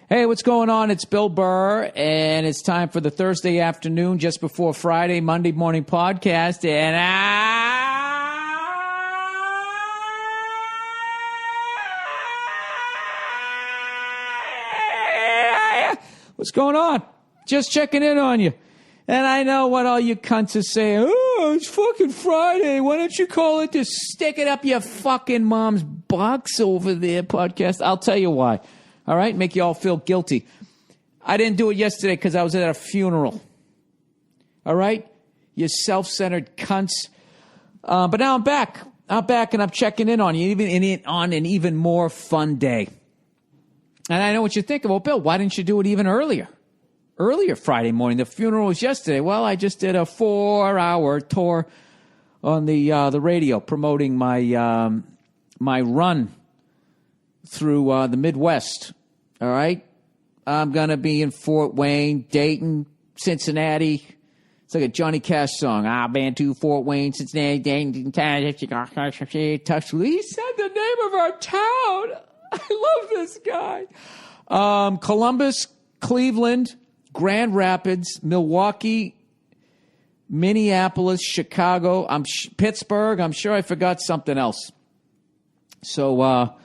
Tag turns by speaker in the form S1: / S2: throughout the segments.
S1: Hey, what's going on? It's Bill Burr, and it's time for the Thursday afternoon, just before Friday, Monday morning podcast. And what's going on? Just checking in on you. And I know what all you cunts are saying. Oh, it's fucking Friday. Why don't you call it the Stick It Up Your Fucking Mom's Box Over There podcast? I'll tell you why. All right? Make you all feel guilty. I didn't do it yesterday because I was at a funeral. All right? You self-centered cunts. But now I'm back. I'm back and I'm checking in on you, on an even more fun day. And I know what you're thinking. Well, Bill, why didn't you do it even earlier? Earlier Friday morning. The funeral was yesterday. Well, I just did a 4-hour tour on the radio promoting my my run through the Midwest. All right? I'm going to be in Fort Wayne, Dayton, Cincinnati. It's like a Johnny Cash song. I've been to Fort Wayne, Cincinnati, Dayton, Tuscaloosa. He said the name of our town. I love this guy. Columbus, Cleveland, Grand Rapids, Milwaukee, Minneapolis, Chicago, Pittsburgh. I'm sure I forgot something else. So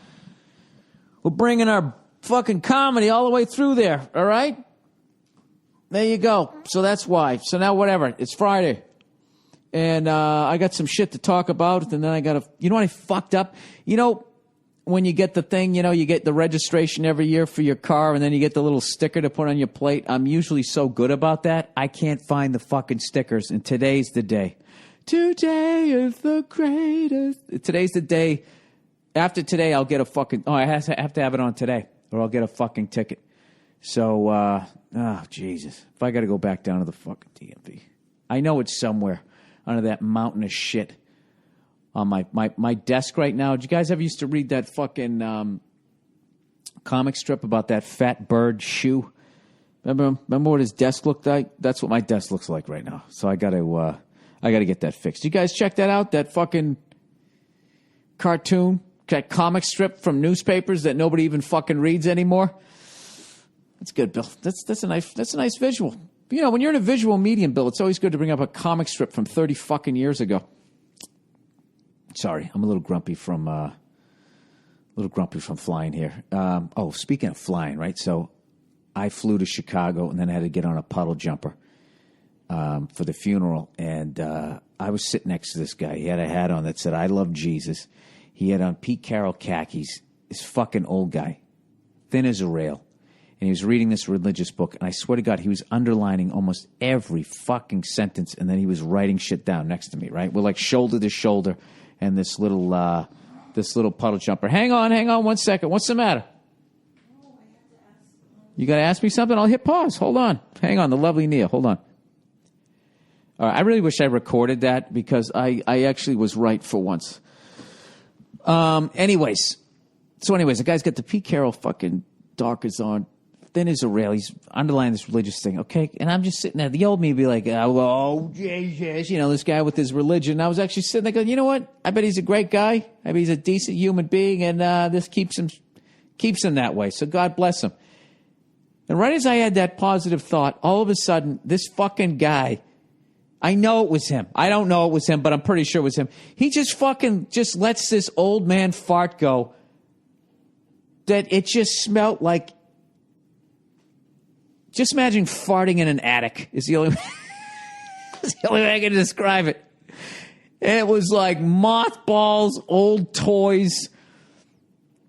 S1: we're bringing our fucking comedy all the way through there, all right? There you go. So that's why. So now whatever. It's Friday. And I got some shit to talk about, and then I got to... You know what I fucked up? You know... When you get the thing, you know, you get the registration every year for your car, and then you get the little sticker to put on your plate. I'm usually so good about that, I can't find the fucking stickers, and today's the day. Today is the greatest. Today's the day. After today, I'll get a fucking... Oh, I have to have it on today, or I'll get a fucking ticket. So, oh, Jesus. If I got to go back down to the fucking DMV. I know it's somewhere under that mountain of shit. On my desk right now. Did you guys ever used to read that fucking comic strip about that fat bird shoe? Remember what his desk looked like? That's what my desk looks like right now. So I gotta get that fixed. You guys check that out? That fucking cartoon, that comic strip from newspapers that nobody even fucking reads anymore. That's good, Bill. That's a nice visual. You know, when you're in a visual medium, Bill, it's always good to bring up a comic strip from 30 fucking years ago. Sorry, I'm a little grumpy from flying here. Speaking of flying, right? So I flew to Chicago and then I had to get on a puddle jumper for the funeral. And I was sitting next to this guy. He had a hat on that said, "I love Jesus." He had on Pete Carroll khakis. This fucking old guy, thin as a rail. And he was reading this religious book. And I swear to God, he was underlining almost every fucking sentence. And then he was writing shit down next to me, right? We're like shoulder to shoulder. And this little puddle jumper. Hang on 1 second. What's the matter? You got to ask me something? I'll hit pause. Hold on. Hang on. The lovely Nia. Hold on. All right. I really wish I recorded that because I actually was right for once. Anyways, the guy's got the Pete Carroll fucking Dockers on. Thin as a rail. He's underlining this religious thing, okay? And I'm just sitting there. The old me would be like, oh, Jesus. You know, this guy with his religion. And I was actually sitting there going, you know what? I bet he's a great guy. I bet he's a decent human being. And this keeps him that way. So God bless him. And right as I had that positive thought, all of a sudden, this fucking guy, I know it was him. I don't know it was him, but I'm pretty sure it was him. He just lets this old man fart go that it just smelled like... Just imagine farting in an attic is the only way I can describe it. And it was like mothballs, old toys,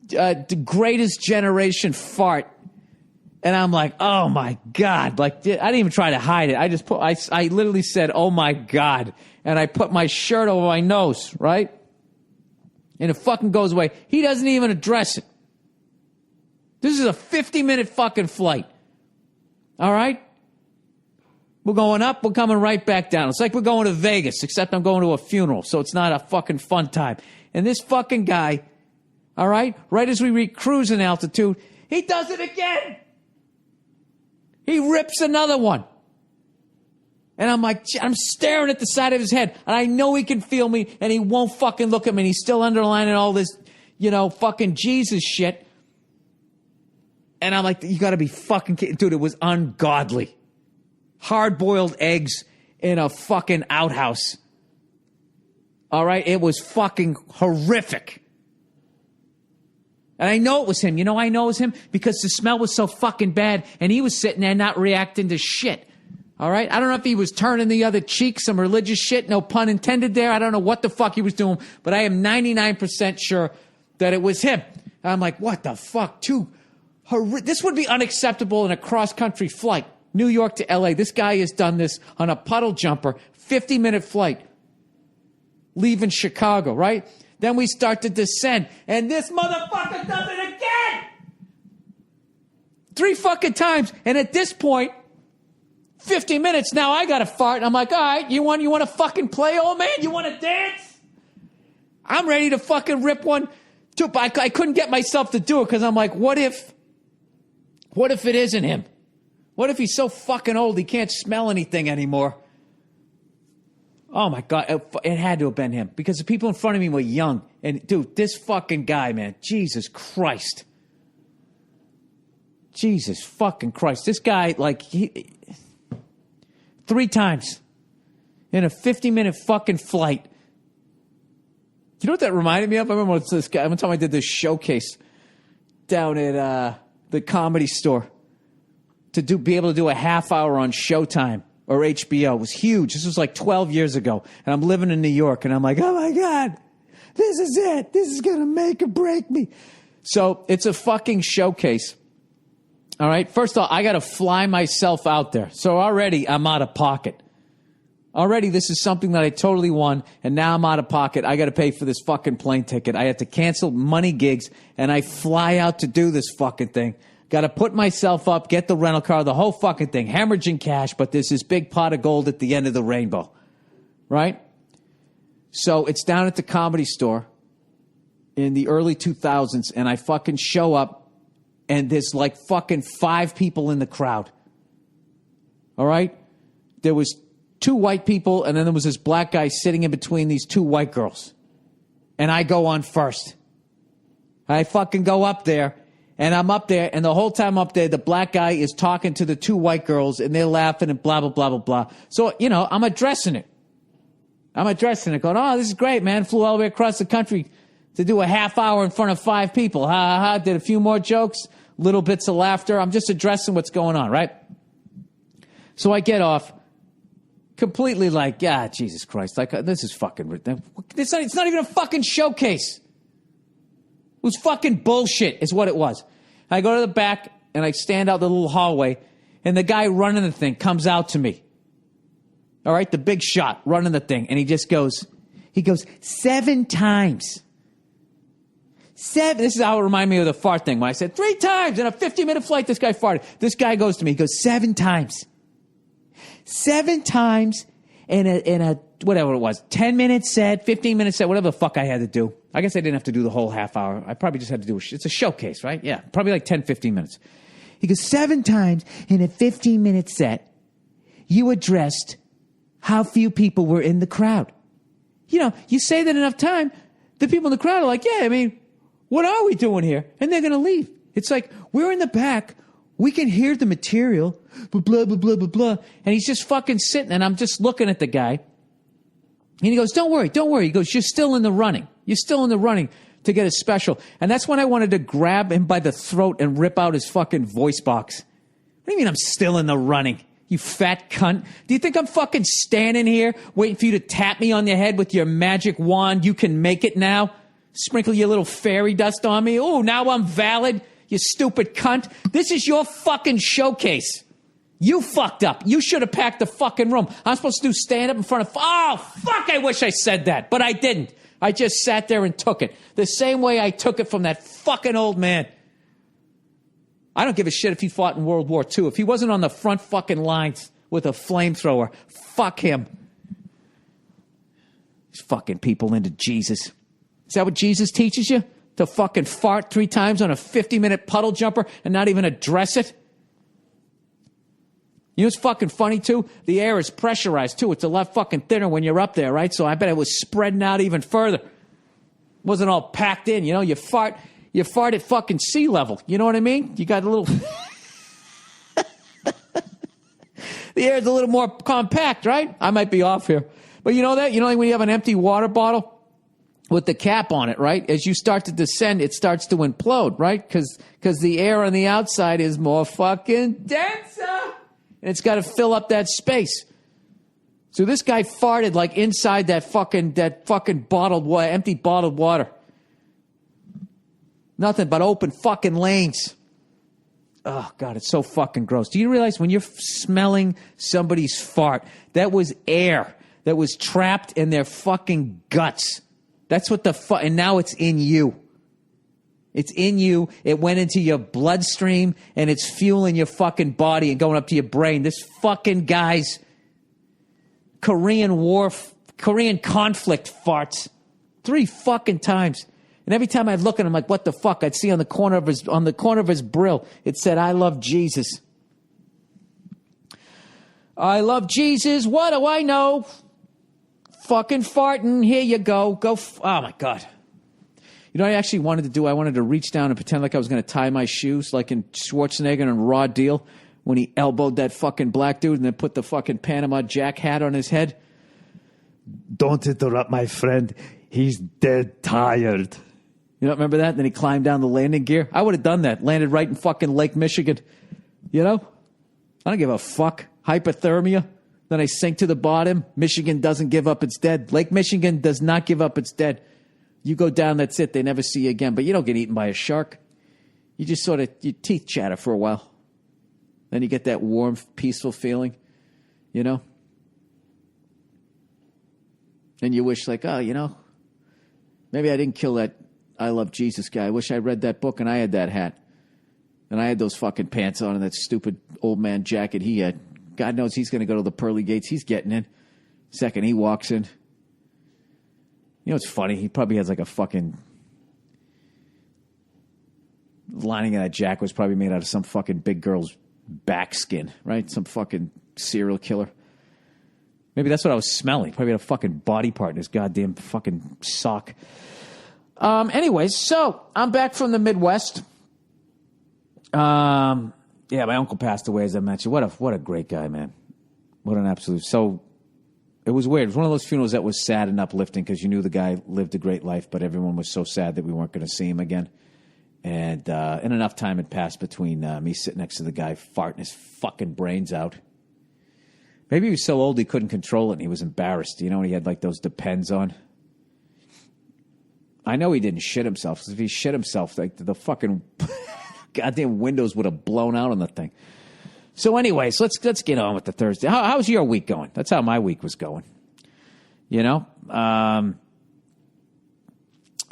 S1: the greatest generation fart. And I'm like, oh my God. Like, I didn't even try to hide it. I literally said, oh my God. And I put my shirt over my nose, right? And it fucking goes away. He doesn't even address it. This is a 50-minute fucking flight. All right? We're going up, we're coming right back down. It's like we're going to Vegas, except I'm going to a funeral, so it's not a fucking fun time. And this fucking guy, all right as we reach cruising altitude, he does it again. He rips another one. And I'm like, I'm staring at the side of his head, and I know he can feel me, and he won't fucking look at me, and he's still underlining all this, fucking Jesus shit. And I'm like, you got to be fucking kidding. Dude, it was ungodly. Hard-boiled eggs in a fucking outhouse. All right? It was fucking horrific. And I know it was him. You know I know it was him? Because the smell was so fucking bad, and he was sitting there not reacting to shit. All right? I don't know if he was turning the other cheek, some religious shit, no pun intended there. I don't know what the fuck he was doing, but I am 99% sure that it was him. And I'm like, what the fuck? This would be unacceptable in a cross-country flight, New York to L.A. This guy has done this on a puddle jumper, 50-minute flight, leaving Chicago, right? Then we start to descend, and this motherfucker does it again! 3 fucking times, and at this point, 50 minutes, now I got to fart, and I'm like, all right, you want to fucking play, old man? You want to dance? I'm ready to fucking rip one, too, but I couldn't get myself to do it, because I'm like, what if it isn't him? What if he's so fucking old he can't smell anything anymore? Oh, my God. It had to have been him. Because the people in front of me were young. And, dude, this fucking guy, man. Jesus Christ. Jesus fucking Christ. This guy, like, 3 times in a 50-minute fucking flight. You know what that reminded me of? I remember this guy. One time I did this showcase down at the Comedy Store to be able to do a half hour on Showtime or HBO. It was huge. This was like 12 years ago. And I'm living in New York. And I'm like, oh, my God, this is it. This is going to make or break me. So it's a fucking showcase. All right. First of all, I got to fly myself out there. So already I'm out of pocket. Already this is something that I totally won. And now I'm out of pocket. I got to pay for this fucking plane ticket. I had to cancel money gigs. And I fly out to do this fucking thing. Got to put myself up, get the rental car, the whole fucking thing, hemorrhaging cash, but there's this big pot of gold at the end of the rainbow, right? So it's down at the Comedy Store in the early 2000s, and I fucking show up, and there's like fucking 5 people in the crowd, all right? There was 2 white people, and then there was this black guy sitting in between these 2 white girls, and I go on first. I fucking go up there. And I'm up there, and the whole time up there, the black guy is talking to the 2 white girls, and they're laughing and blah, blah, blah, blah, blah. So, you know, I'm addressing it. Going, oh, this is great, man. Flew all the way across the country to do a half hour in front of 5 people. Ha, ha, ha. Did a few more jokes, little bits of laughter. I'm just addressing what's going on, right? So I get off completely like, Jesus Christ. Like, this is fucking, it's not even a fucking showcase. It was fucking bullshit is what it was. I go to the back, and I stand out the little hallway, and the guy running the thing comes out to me. All right, the big shot running the thing, and he goes 7 times. 7. This is how it reminded me of the fart thing. When I said 3 times in a 50-minute flight, this guy farted. This guy goes to me, he goes 7 times. 7 times in a whatever it was, 10-minute set, 15-minute set, whatever the fuck I had to do. I guess I didn't have to do the whole half hour. I probably just had to do it's a showcase, right? Yeah, probably like 10, 15 minutes. He goes, 7 times in a 15-minute set, you addressed how few people were in the crowd. You know, you say that enough time, the people in the crowd are like, yeah, I mean, what are we doing here? And they're going to leave. It's like, we're in the back. We can hear the material, blah, blah, blah, blah, blah, blah. And he's just fucking sitting, and I'm just looking at the guy. And he goes, don't worry. He goes, you're still in the running. You're still in the running to get a special. And that's when I wanted to grab him by the throat and rip out his fucking voice box. What do you mean I'm still in the running, you fat cunt? Do you think I'm fucking standing here waiting for you to tap me on the head with your magic wand? You can make it now? Sprinkle your little fairy dust on me? Oh, now I'm valid, you stupid cunt. This is your fucking showcase. You fucked up. You should have packed the fucking room. I'm supposed to do stand-up in front of... Oh, fuck, I wish I said that, but I didn't. I just sat there and took it. The same way I took it from that fucking old man. I don't give a shit if he fought in World War II. If he wasn't on the front fucking lines with a flamethrower, fuck him. These fucking people into Jesus. Is that what Jesus teaches you? To fucking fart 3 times on a 50-minute puddle jumper and not even address it? You know what's fucking funny, too? The air is pressurized, too. It's a lot fucking thinner when you're up there, right? So I bet it was spreading out even further. It wasn't all packed in, you know? You fart, You fart at fucking sea level. You know what I mean? You got a little... The air is a little more compact, right? I might be off here. But you know that? You know, like when you have an empty water bottle with the cap on it, right? As you start to descend, it starts to implode, right? Because the air on the outside is more fucking denser. And it's got to fill up that space. So this guy farted like inside that fucking bottled water, empty bottled water. Nothing but open fucking lanes. Oh, God, it's so fucking gross. Do you realize when you're smelling somebody's fart, that was air that was trapped in their fucking guts? That's what and now it's in you. It's in you. It went into your bloodstream, and it's fueling your fucking body and going up to your brain. This fucking guy's Korean conflict farts 3 fucking times. And every time I'd look at him, I'm like, what the fuck? I'd see on the corner of his brill, it said, I love Jesus. I love Jesus. What do I know? Fucking farting. Here you go. Oh, my God. You know what I actually wanted to do? I wanted to reach down and pretend like I was going to tie my shoes, like in Schwarzenegger and Raw Deal, when he elbowed that fucking black dude and then put the fucking Panama Jack hat on his head. Don't interrupt my friend. He's dead tired. You don't remember that? Then he climbed down the landing gear. I would have done that. Landed right in fucking Lake Michigan. You know? I don't give a fuck. Hypothermia. Then I sink to the bottom. Michigan doesn't give up its dead. Lake Michigan does not give up its dead. You go down, that's it. They never see you again. But you don't get eaten by a shark. You just sort of, your teeth chatter for a while. Then you get that warm, peaceful feeling. You know? And you wish like, oh, you know, maybe I didn't kill that I Love Jesus guy. I wish I read that book and I had that hat. And I had those fucking pants on and that stupid old man jacket he had. God knows he's going to go to the pearly gates. He's getting in. Second he walks in. You know what's funny? He probably has like a fucking... lining of that jacket was probably made out of some fucking big girl's back skin, right? Some fucking serial killer. Maybe that's what I was smelling. Probably had a fucking body part in his goddamn fucking sock. Anyways, so I'm back from the Midwest. Yeah, my uncle passed away, as I mentioned. What a great guy, man. What an absolute... So, it was weird. It was one of those funerals that was sad and uplifting because you knew the guy lived a great life, but everyone was so sad that we weren't going to see him again. And enough time had passed between me sitting next to the guy farting his fucking brains out. Maybe he was so old he couldn't control it and he was embarrassed. You know, when he had like those Depends on. I know he didn't shit himself. Because if he shit himself, like the fucking goddamn windows would have blown out on the thing. So anyways, let's get on with the Thursday. How's your week going? That's how my week was going. You know? I'm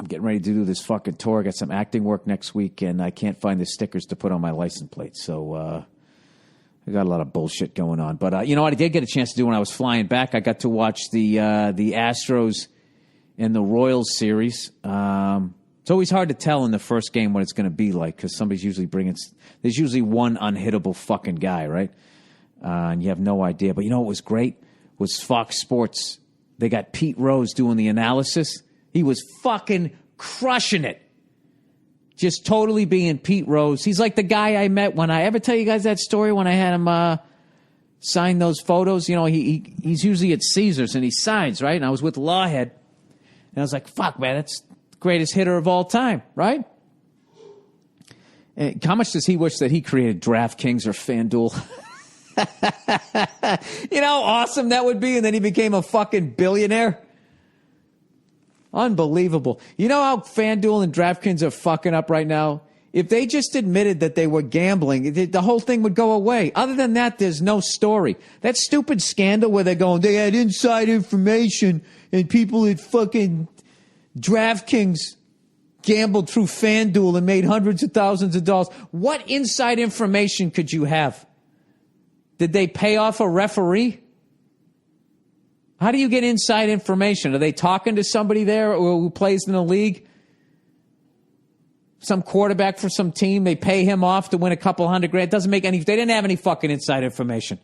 S1: getting ready to do this fucking tour. I got some acting work next week, and I can't find the stickers to put on my license plate. So I got a lot of bullshit going on. But you know what I did get a chance to do when I was flying back? I got to watch the Astros and the Royals series. It's always hard to tell in the first game what it's going to be like because somebody's usually there's usually one unhittable fucking guy, right? And you have no idea. But you know what was great? Was Fox Sports. They got Pete Rose doing the analysis. He was fucking crushing it. Just totally being Pete Rose. He's like the guy I met when I ever tell you guys that story when I had him sign those photos. You know, he's usually at Caesars and he signs, right? And I was with Lawhead. And I was like, fuck, man, that's the greatest hitter of all time, right? And how much does he wish that he created DraftKings or FanDuel? You know how awesome that would be? And then he became a fucking billionaire. Unbelievable. You know how FanDuel and DraftKings are fucking up right now? If they just admitted that they were gambling, the whole thing would go away. Other than that, there's no story. That stupid scandal where they're going, they had inside information and people at fucking DraftKings gambled through FanDuel and made hundreds of thousands of dollars. What inside information could you have? Did they pay off a referee? How do you get inside information? Are they talking to somebody there who plays in the league? Some quarterback for some team, they pay him off to win a couple $100,000. It doesn't make any... They didn't have any fucking inside information.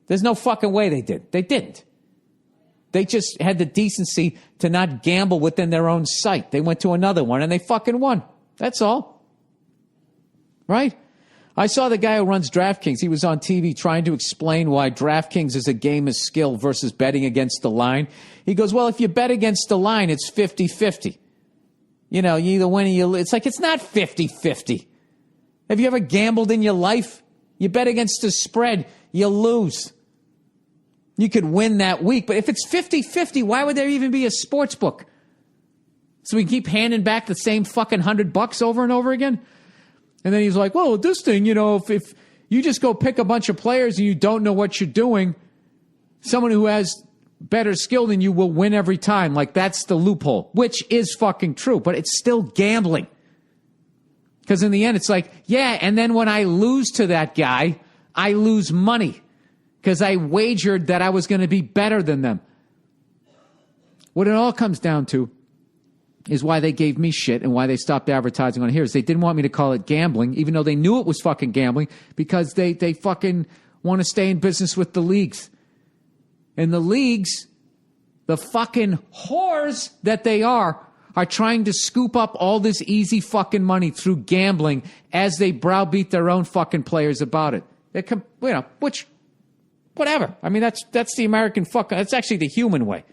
S1: There's no fucking way they did. They didn't. They just had the decency to not gamble within their own site. They went to another one and they fucking won. That's all. Right? I saw the guy who runs DraftKings. He was on TV trying to explain why DraftKings is a game of skill versus betting against the line. He goes, well, if you bet against the line, it's 50-50. You know, you either win or you lose. It's like, it's not 50-50. Have you ever gambled in your life? You bet against the spread, you lose. You could win that week. But if it's 50-50, why would there even be a sports book? So we can keep handing back the same fucking $100 over and over again? And then he's like, well, this thing, you know, if you just go pick a bunch of players and you don't know what you're doing, someone who has better skill than you will win every time. Like, that's the loophole, which is fucking true, but it's still gambling. Because in the end, it's like, yeah, and then when I lose to that guy, I lose money because I wagered that I was going to be better than them. What it all comes down to is why they gave me shit and why they stopped advertising on here is they didn't want me to call it gambling, even though they knew it was fucking gambling, because they fucking want to stay in business with the leagues. And the leagues, the fucking whores that they are trying to scoop up all this easy fucking money through gambling as they browbeat their own fucking players about it. Which, whatever. I mean, that's the American that's actually the human way.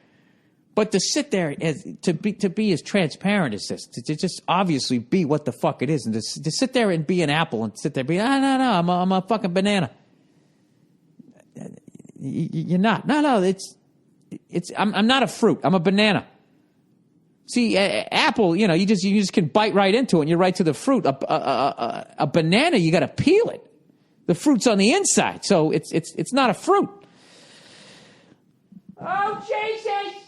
S1: But to sit there to be as transparent as this, to just obviously be what the fuck it is, and to sit there and be an apple and sit there and be, no, I'm a fucking banana. You're not. No, I'm not a fruit. I'm a banana. See, apple, you know, you just can bite right into it and you're right to the fruit. A banana, you got to peel it. The fruit's on the inside, so it's not a fruit. Oh, Jesus!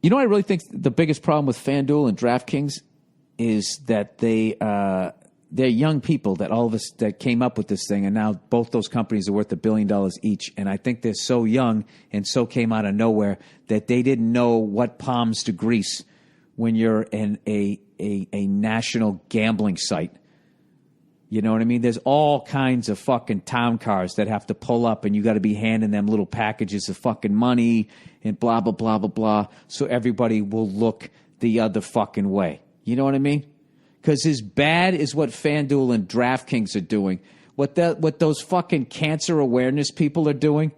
S1: You know what I really think the biggest problem with FanDuel and DraftKings is that they're young people that all of us that came up with this thing, and now both those companies are worth $1 billion each. And I think they're so young and so came out of nowhere that they didn't know what palms to grease when you're in a national gambling site. You know what I mean? There's all kinds of fucking town cars that have to pull up, and you got to be handing them little packages of fucking money and blah, blah, blah, blah, blah, so everybody will look the other fucking way. You know what I mean? Because as bad as what FanDuel and DraftKings are doing, what those fucking cancer awareness people are doing,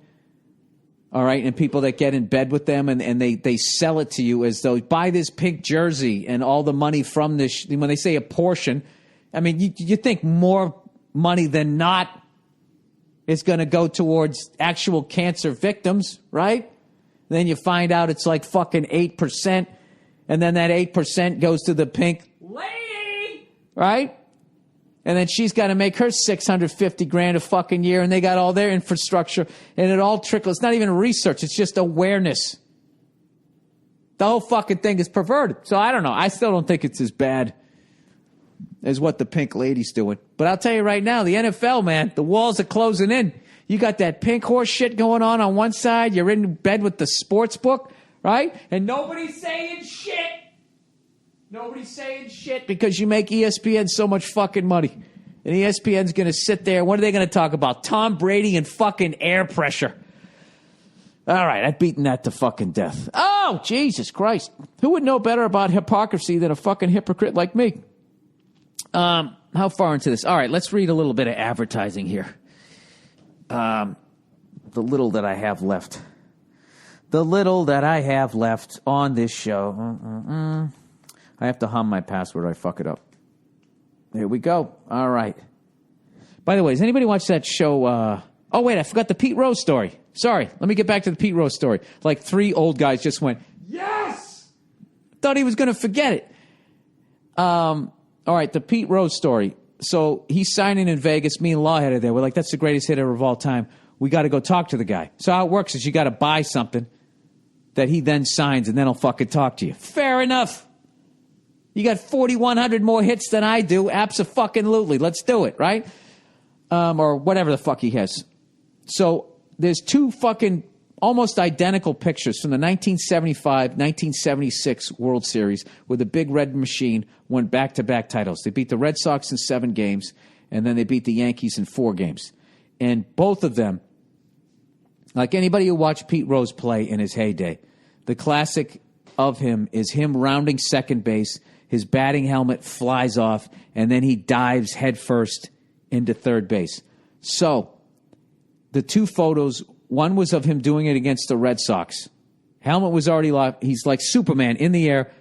S1: all right, and people that get in bed with them and they sell it to you as though, buy this pink jersey and all the money from this, when they say a portion, I mean, you think more money than not is going to go towards actual cancer victims, right? Then you find out it's like fucking 8%, and then that 8% goes to the pink lady, right? And then she's got to make her $650,000 a fucking year, and they got all their infrastructure, and it all trickles. It's not even research; it's just awareness. The whole fucking thing is perverted. So I don't know. I still don't think it's as bad as what the pink lady's doing. But I'll tell you right now, the NFL, man, the walls are closing in. You got that pink horse shit going on one side. You're in bed with the sports book, right? And nobody's saying shit. Nobody's saying shit because you make ESPN so much fucking money. And ESPN's going to sit there. What are they going to talk about? Tom Brady and fucking air pressure. All right, I've beaten that to fucking death. Oh, Jesus Christ. Who would know better about hypocrisy than a fucking hypocrite like me? How far into this? All right, let's read a little bit of advertising here. The little that I have left. The little that I have left on this show. I have to hum my password or I fuck it up. There we go. All right. By the way, has anybody watched that show? Oh, wait, I forgot the Pete Rose story. Sorry, let me get back to the Pete Rose story. Like 3 old guys just went, yes! Thought he was going to forget it. All right, the Pete Rose story. So he's signing in Vegas. Me and Lawhead are there. We're like, that's the greatest hitter of all time. We got to go talk to the guy. So how it works is you got to buy something that he then signs, and then he'll fucking talk to you. Fair enough. You got 4,100 more hits than I do. Abso-fucking-lutely. Let's do it, right? Or whatever the fuck he has. So there's 2 fucking almost identical pictures from the 1975-1976 World Series where the Big Red Machine won back-to-back titles. They beat the Red Sox in 7 games, and then they beat the Yankees in 4 games. And both of them, like anybody who watched Pete Rose play in his heyday, the classic of him is him rounding second base His batting helmet flies off, and then he dives headfirst into third base. So the two photos, one was of him doing it against the Red Sox. Helmet was already locked. He's like Superman in the air,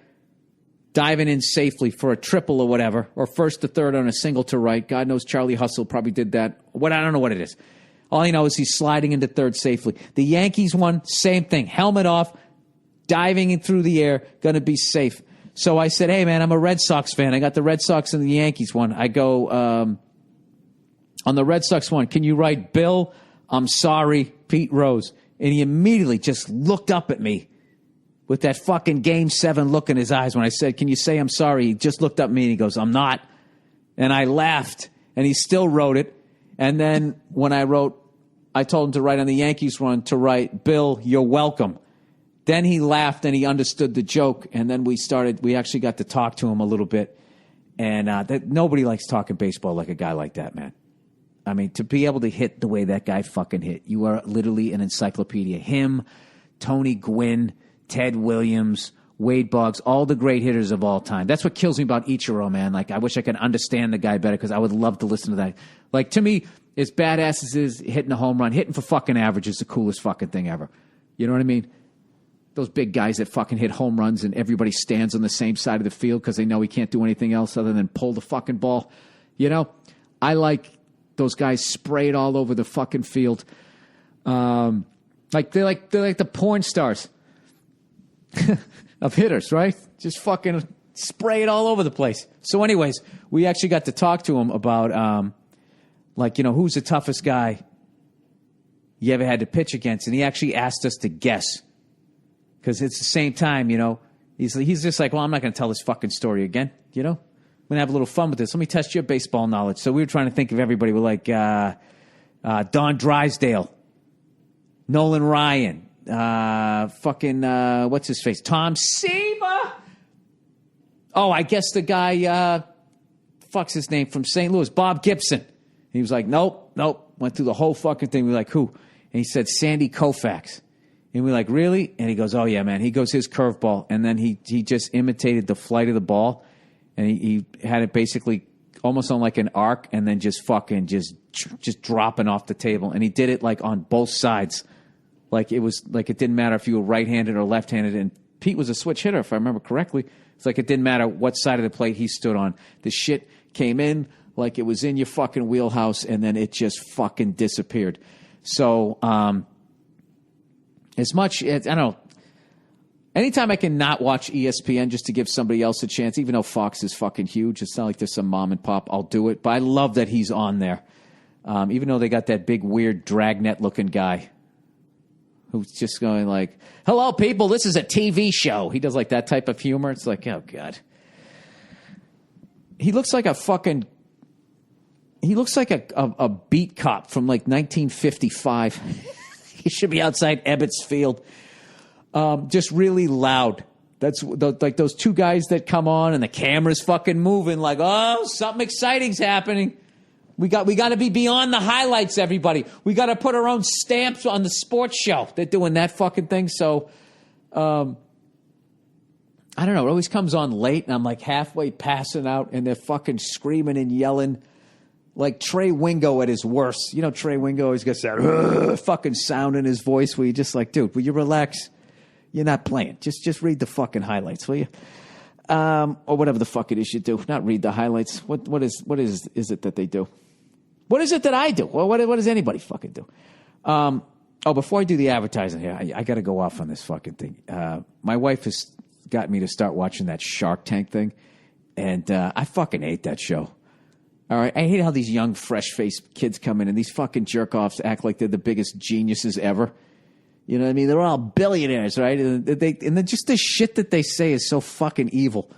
S1: diving in safely for a triple or whatever, or first to third on a single to right. God knows Charlie Hustle probably did that. I don't know what it is. All I know is he's sliding into third safely. The Yankees one, same thing. Helmet off, diving in through the air, going to be safe. So I said, hey, man, I'm a Red Sox fan. I got the Red Sox and the Yankees one. I go, on the Red Sox one, can you write, Bill, I'm sorry, Pete Rose? And he immediately just looked up at me with that fucking Game 7 look in his eyes when I said, can you say I'm sorry? He just looked up at me and he goes, I'm not. And I laughed, and he still wrote it. And then when I told him to write on the Yankees one, to write, Bill, you're welcome. Then he laughed and he understood the joke. And then we actually got to talk to him a little bit. And nobody likes talking baseball like a guy like that, man. I mean, to be able to hit the way that guy fucking hit, you are literally an encyclopedia. Him, Tony Gwynn, Ted Williams, Wade Boggs, all the great hitters of all time. That's what kills me about Ichiro, man. Like, I wish I could understand the guy better because I would love to listen to that. Like, to me, as badass as is hitting a home run, hitting for fucking average is the coolest fucking thing ever. You know what I mean? Those big guys that fucking hit home runs and everybody stands on the same side of the field because they know he can't do anything else other than pull the fucking ball. You know? I like those guys sprayed all over the fucking field. They're like the porn stars of hitters, right? Just fucking spray it all over the place. So anyways, we actually got to talk to him about, who's the toughest guy you ever had to pitch against? And he actually asked us to guess. Because it's the same time, he's just like, well, I'm not going to tell this fucking story again, I'm going to have a little fun with this. Let me test your baseball knowledge. So we were trying to think of everybody. We're like Don Drysdale, Nolan Ryan, what's his face? Tom Seaver. Oh, I guess the guy, fuck's his name, from St. Louis, Bob Gibson. He was like, nope. Went through the whole fucking thing. We were like, who? And he said, Sandy Koufax. And we're like, really? And he goes, oh, yeah, man. He goes his curveball. And then he just imitated the flight of the ball. And he had it basically almost on like an arc and then just fucking just dropping off the table. And he did it like on both sides. Like it was like it didn't matter if you were right-handed or left-handed. And Pete was a switch hitter, if I remember correctly. It's like it didn't matter what side of the plate he stood on. The shit came in like it was in your fucking wheelhouse and then it just fucking disappeared. So, as much as, I don't know, anytime I can not watch ESPN just to give somebody else a chance, even though Fox is fucking huge, it's not like there's some mom and pop, I'll do it. But I love that he's on there. Even though they got that big, weird, dragnet-looking guy who's just going like, hello, people, this is a TV show. He does like that type of humor. It's like, oh, God. He looks like a beat cop from like 1955. He should be outside Ebbets Field. Just really loud. That's like those two guys that come on and the camera's fucking moving like, oh, something exciting's happening. We got to be beyond the highlights, everybody. We got to put our own stamps on the sports show. They're doing that fucking thing. So, I don't know. It always comes on late and I'm like halfway passing out and they're fucking screaming and yelling. Like Trey Wingo at his worst. Trey Wingo always gets that fucking sound in his voice where you're just like, dude, will you relax? You're not playing. Just read the fucking highlights, will you? Or whatever the fuck it is you do. Not read the highlights. What is it that they do? What is it that I do? Well, what does anybody fucking do? Before I do the advertising here, I got to go off on this fucking thing. My wife has got me to start watching that Shark Tank thing, and I fucking hate that show. All right, I hate how these young, fresh-faced kids come in and these fucking jerk-offs act like they're the biggest geniuses ever. You know what I mean? They're all billionaires, right? And then just the shit that they say is so fucking evil.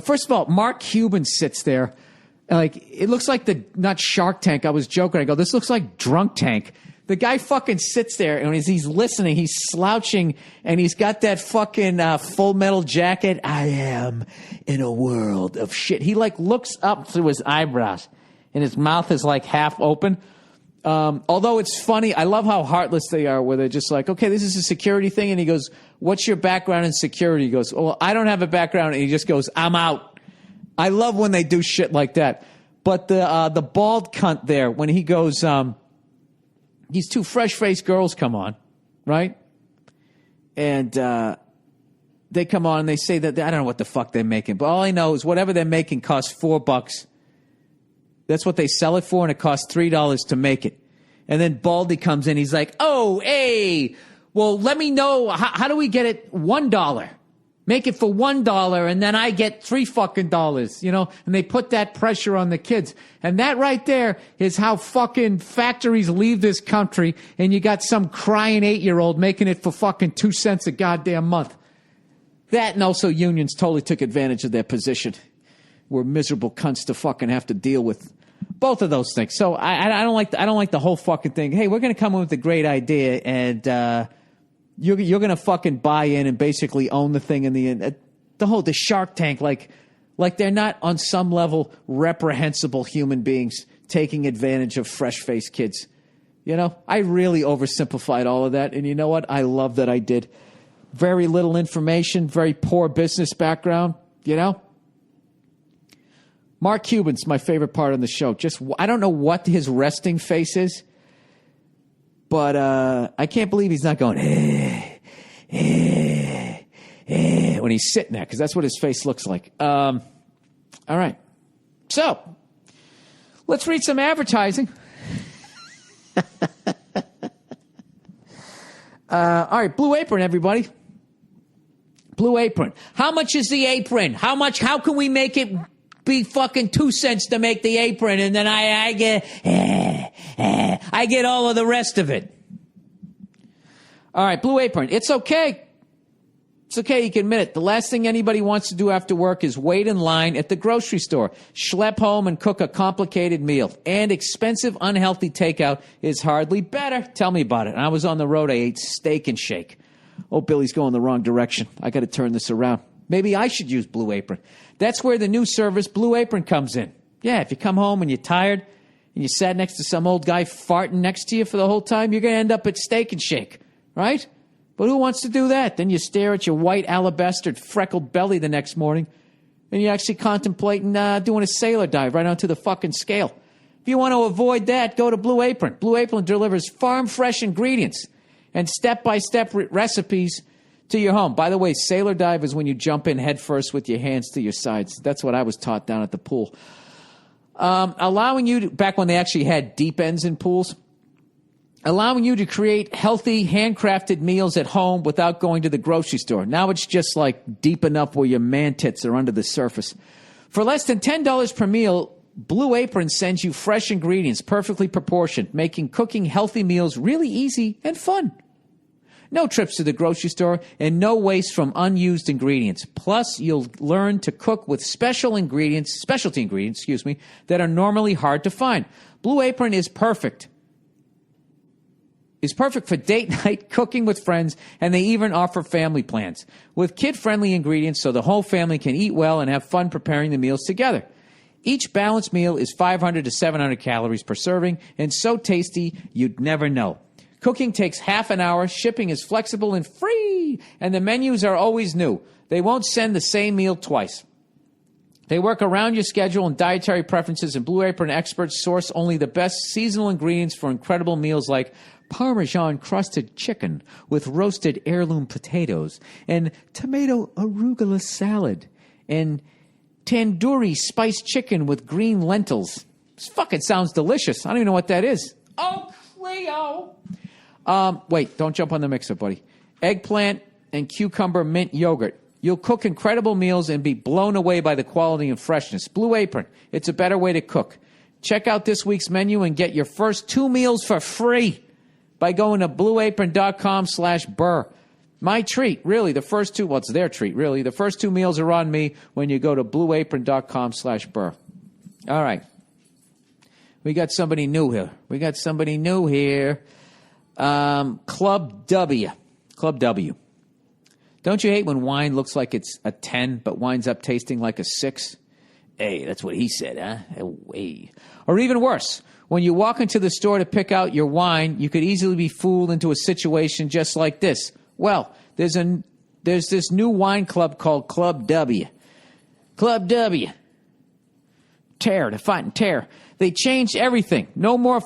S1: First of all, Mark Cuban sits there. Like, it looks like not Shark Tank. I was joking. I go, this looks like Drunk Tank. The guy fucking sits there, and as he's listening, he's slouching, and he's got that fucking Full Metal Jacket. I am in a world of shit. He, like, looks up through his eyebrows, and his mouth is, like, half open. Although it's funny, I love how heartless they are, where they're just like, okay, this is a security thing. And he goes, what's your background in security? He goes, well, I don't have a background. And he just goes, I'm out. I love when they do shit like that. But the bald cunt there, when he goes, these two fresh-faced girls come on, right? And they come on and they say that, I don't know what the fuck they're making, but all I know is whatever they're making costs $4. That's what they sell it for, and it costs $3 to make it. And then Baldy comes in. He's like, oh, hey, well, let me know. How do we get it $1? Make it for $1, and then I get $3 fucking dollars, you know? And they put that pressure on the kids. And that right there is how fucking factories leave this country, and you got some crying 8-year-old making it for fucking 2 cents a goddamn month. That, and also unions totally took advantage of their position. We're miserable cunts to fucking have to deal with both of those things. So I don't like the whole fucking thing. Hey, we're going to come in with a great idea, and you're going to fucking buy in and basically own the thing in the end. The Shark Tank, like they're not on some level reprehensible human beings taking advantage of fresh-faced kids. You know, I really oversimplified all of that, and you know what? I love that I did. Very little information, very poor business background, you know? Mark Cuban's my favorite part on the show. I don't know what his resting face is, but I can't believe he's not going, when he's sitting there, because that's what his face looks like. All right. So, let's read some advertising. All right, Blue Apron, everybody. Blue Apron. How much is the apron? How can we make it be fucking 2 cents to make the apron, and then I get all of the rest of it. All right, Blue Apron. It's okay. It's okay, you can admit it. The last thing anybody wants to do after work is wait in line at the grocery store, schlep home and cook a complicated meal. And expensive, unhealthy takeout is hardly better. Tell me about it. I was on the road. I ate Steak and Shake. Oh, Billy's going the wrong direction. I got to turn this around. Maybe I should use Blue Apron. That's where the new service, Blue Apron, comes in. Yeah, if you come home and you're tired and you sat next to some old guy farting next to you for the whole time, you're going to end up at Steak and Shake, right? But who wants to do that? Then you stare at your white alabaster freckled belly the next morning, and you're actually contemplating doing a sailor dive right onto the fucking scale. If you want to avoid that, go to Blue Apron. Blue Apron delivers farm-fresh ingredients and step-by-step recipes to your home. By the way, sailor dive is when you jump in head first with your hands to your sides. That's what I was taught down at the pool. Allowing you to, back when they actually had deep ends in pools, allowing you to create healthy, handcrafted meals at home without going to the grocery store. Now it's just like deep enough where your man tits are under the surface. For less than $10 per meal, Blue Apron sends you fresh ingredients, perfectly proportioned, making cooking healthy meals really easy and fun. No trips to the grocery store and no waste from unused ingredients. Plus, you'll learn to cook with specialty ingredients, that are normally hard to find. Blue Apron is perfect. Is perfect for date night, cooking with friends, and they even offer family plans with kid-friendly ingredients so the whole family can eat well and have fun preparing the meals together. Each balanced meal is 500 to 700 calories per serving and so tasty you'd never know. Cooking takes half an hour, shipping is flexible and free, and the menus are always new. They won't send the same meal twice. They work around your schedule and dietary preferences, and Blue Apron experts source only the best seasonal ingredients for incredible meals like Parmesan-crusted chicken with roasted heirloom potatoes, and tomato arugula salad, and tandoori spiced chicken with green lentils. This fucking sounds delicious. I don't even know what that is. Oh, Cleo! Wait, don't jump on the mixer, buddy. Eggplant and cucumber mint yogurt. You'll cook incredible meals and be blown away by the quality and freshness. Blue Apron, it's a better way to cook. Check out this week's menu and get your first 2 meals for free by going to blueapron.com/Burr. My treat, really, the first 2, well, it's their treat, really. The first 2 meals are on me when you go to blueapron.com/Burr. All right. We got somebody new here. Club W. Don't you hate when wine looks like it's a 10 but winds up tasting like a 6? Hey, that's what he said, huh? Hey. Or even worse, when you walk into the store to pick out your wine, you could easily be fooled into a situation just like this. Well, there's this new wine club called Club W. Club W. Terror, to fight and terror. They changed everything. No more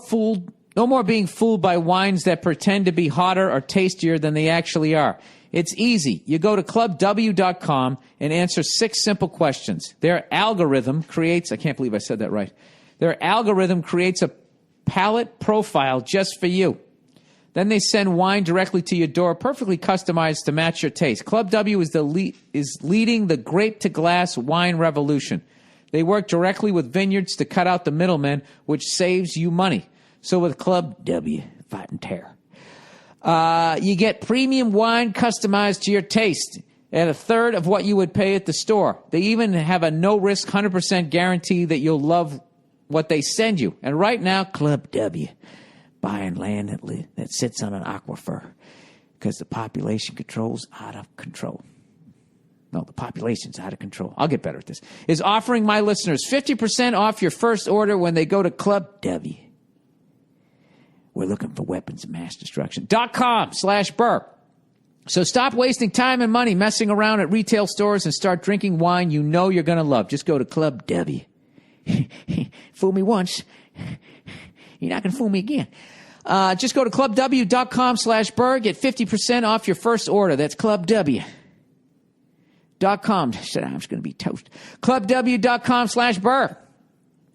S1: being fooled by wines that pretend to be hotter or tastier than they actually are. It's easy. You go to clubw.com and answer 6 simple questions. Their algorithm creates, I can't believe I said that right. Their algorithm creates a palate profile just for you. Then they send wine directly to your door, perfectly customized to match your taste. Club W is leading the grape-to-glass wine revolution. They work directly with vineyards to cut out the middlemen, which saves you money. So with Club W, fighting terror, you get premium wine customized to your taste at a third of what you would pay at the store. They even have a no-risk 100% guarantee that you'll love what they send you. And right now, Club W, buying land that sits on an aquifer because the population control's out of control. No, the population's out of control. I'll get better at this. Is offering my listeners 50% off your first order when they go to Club W. We're looking for weapons of mass destruction. .com/Burr. So stop wasting time and money messing around at retail stores and start drinking wine you know you're going to love. Just go to Club W. Fool me once. You're not going to fool me again. Just go to clubw.com/Burr. Get 50% off your first order. That's clubw.com. I'm just going to be toast. clubw.com/Burr.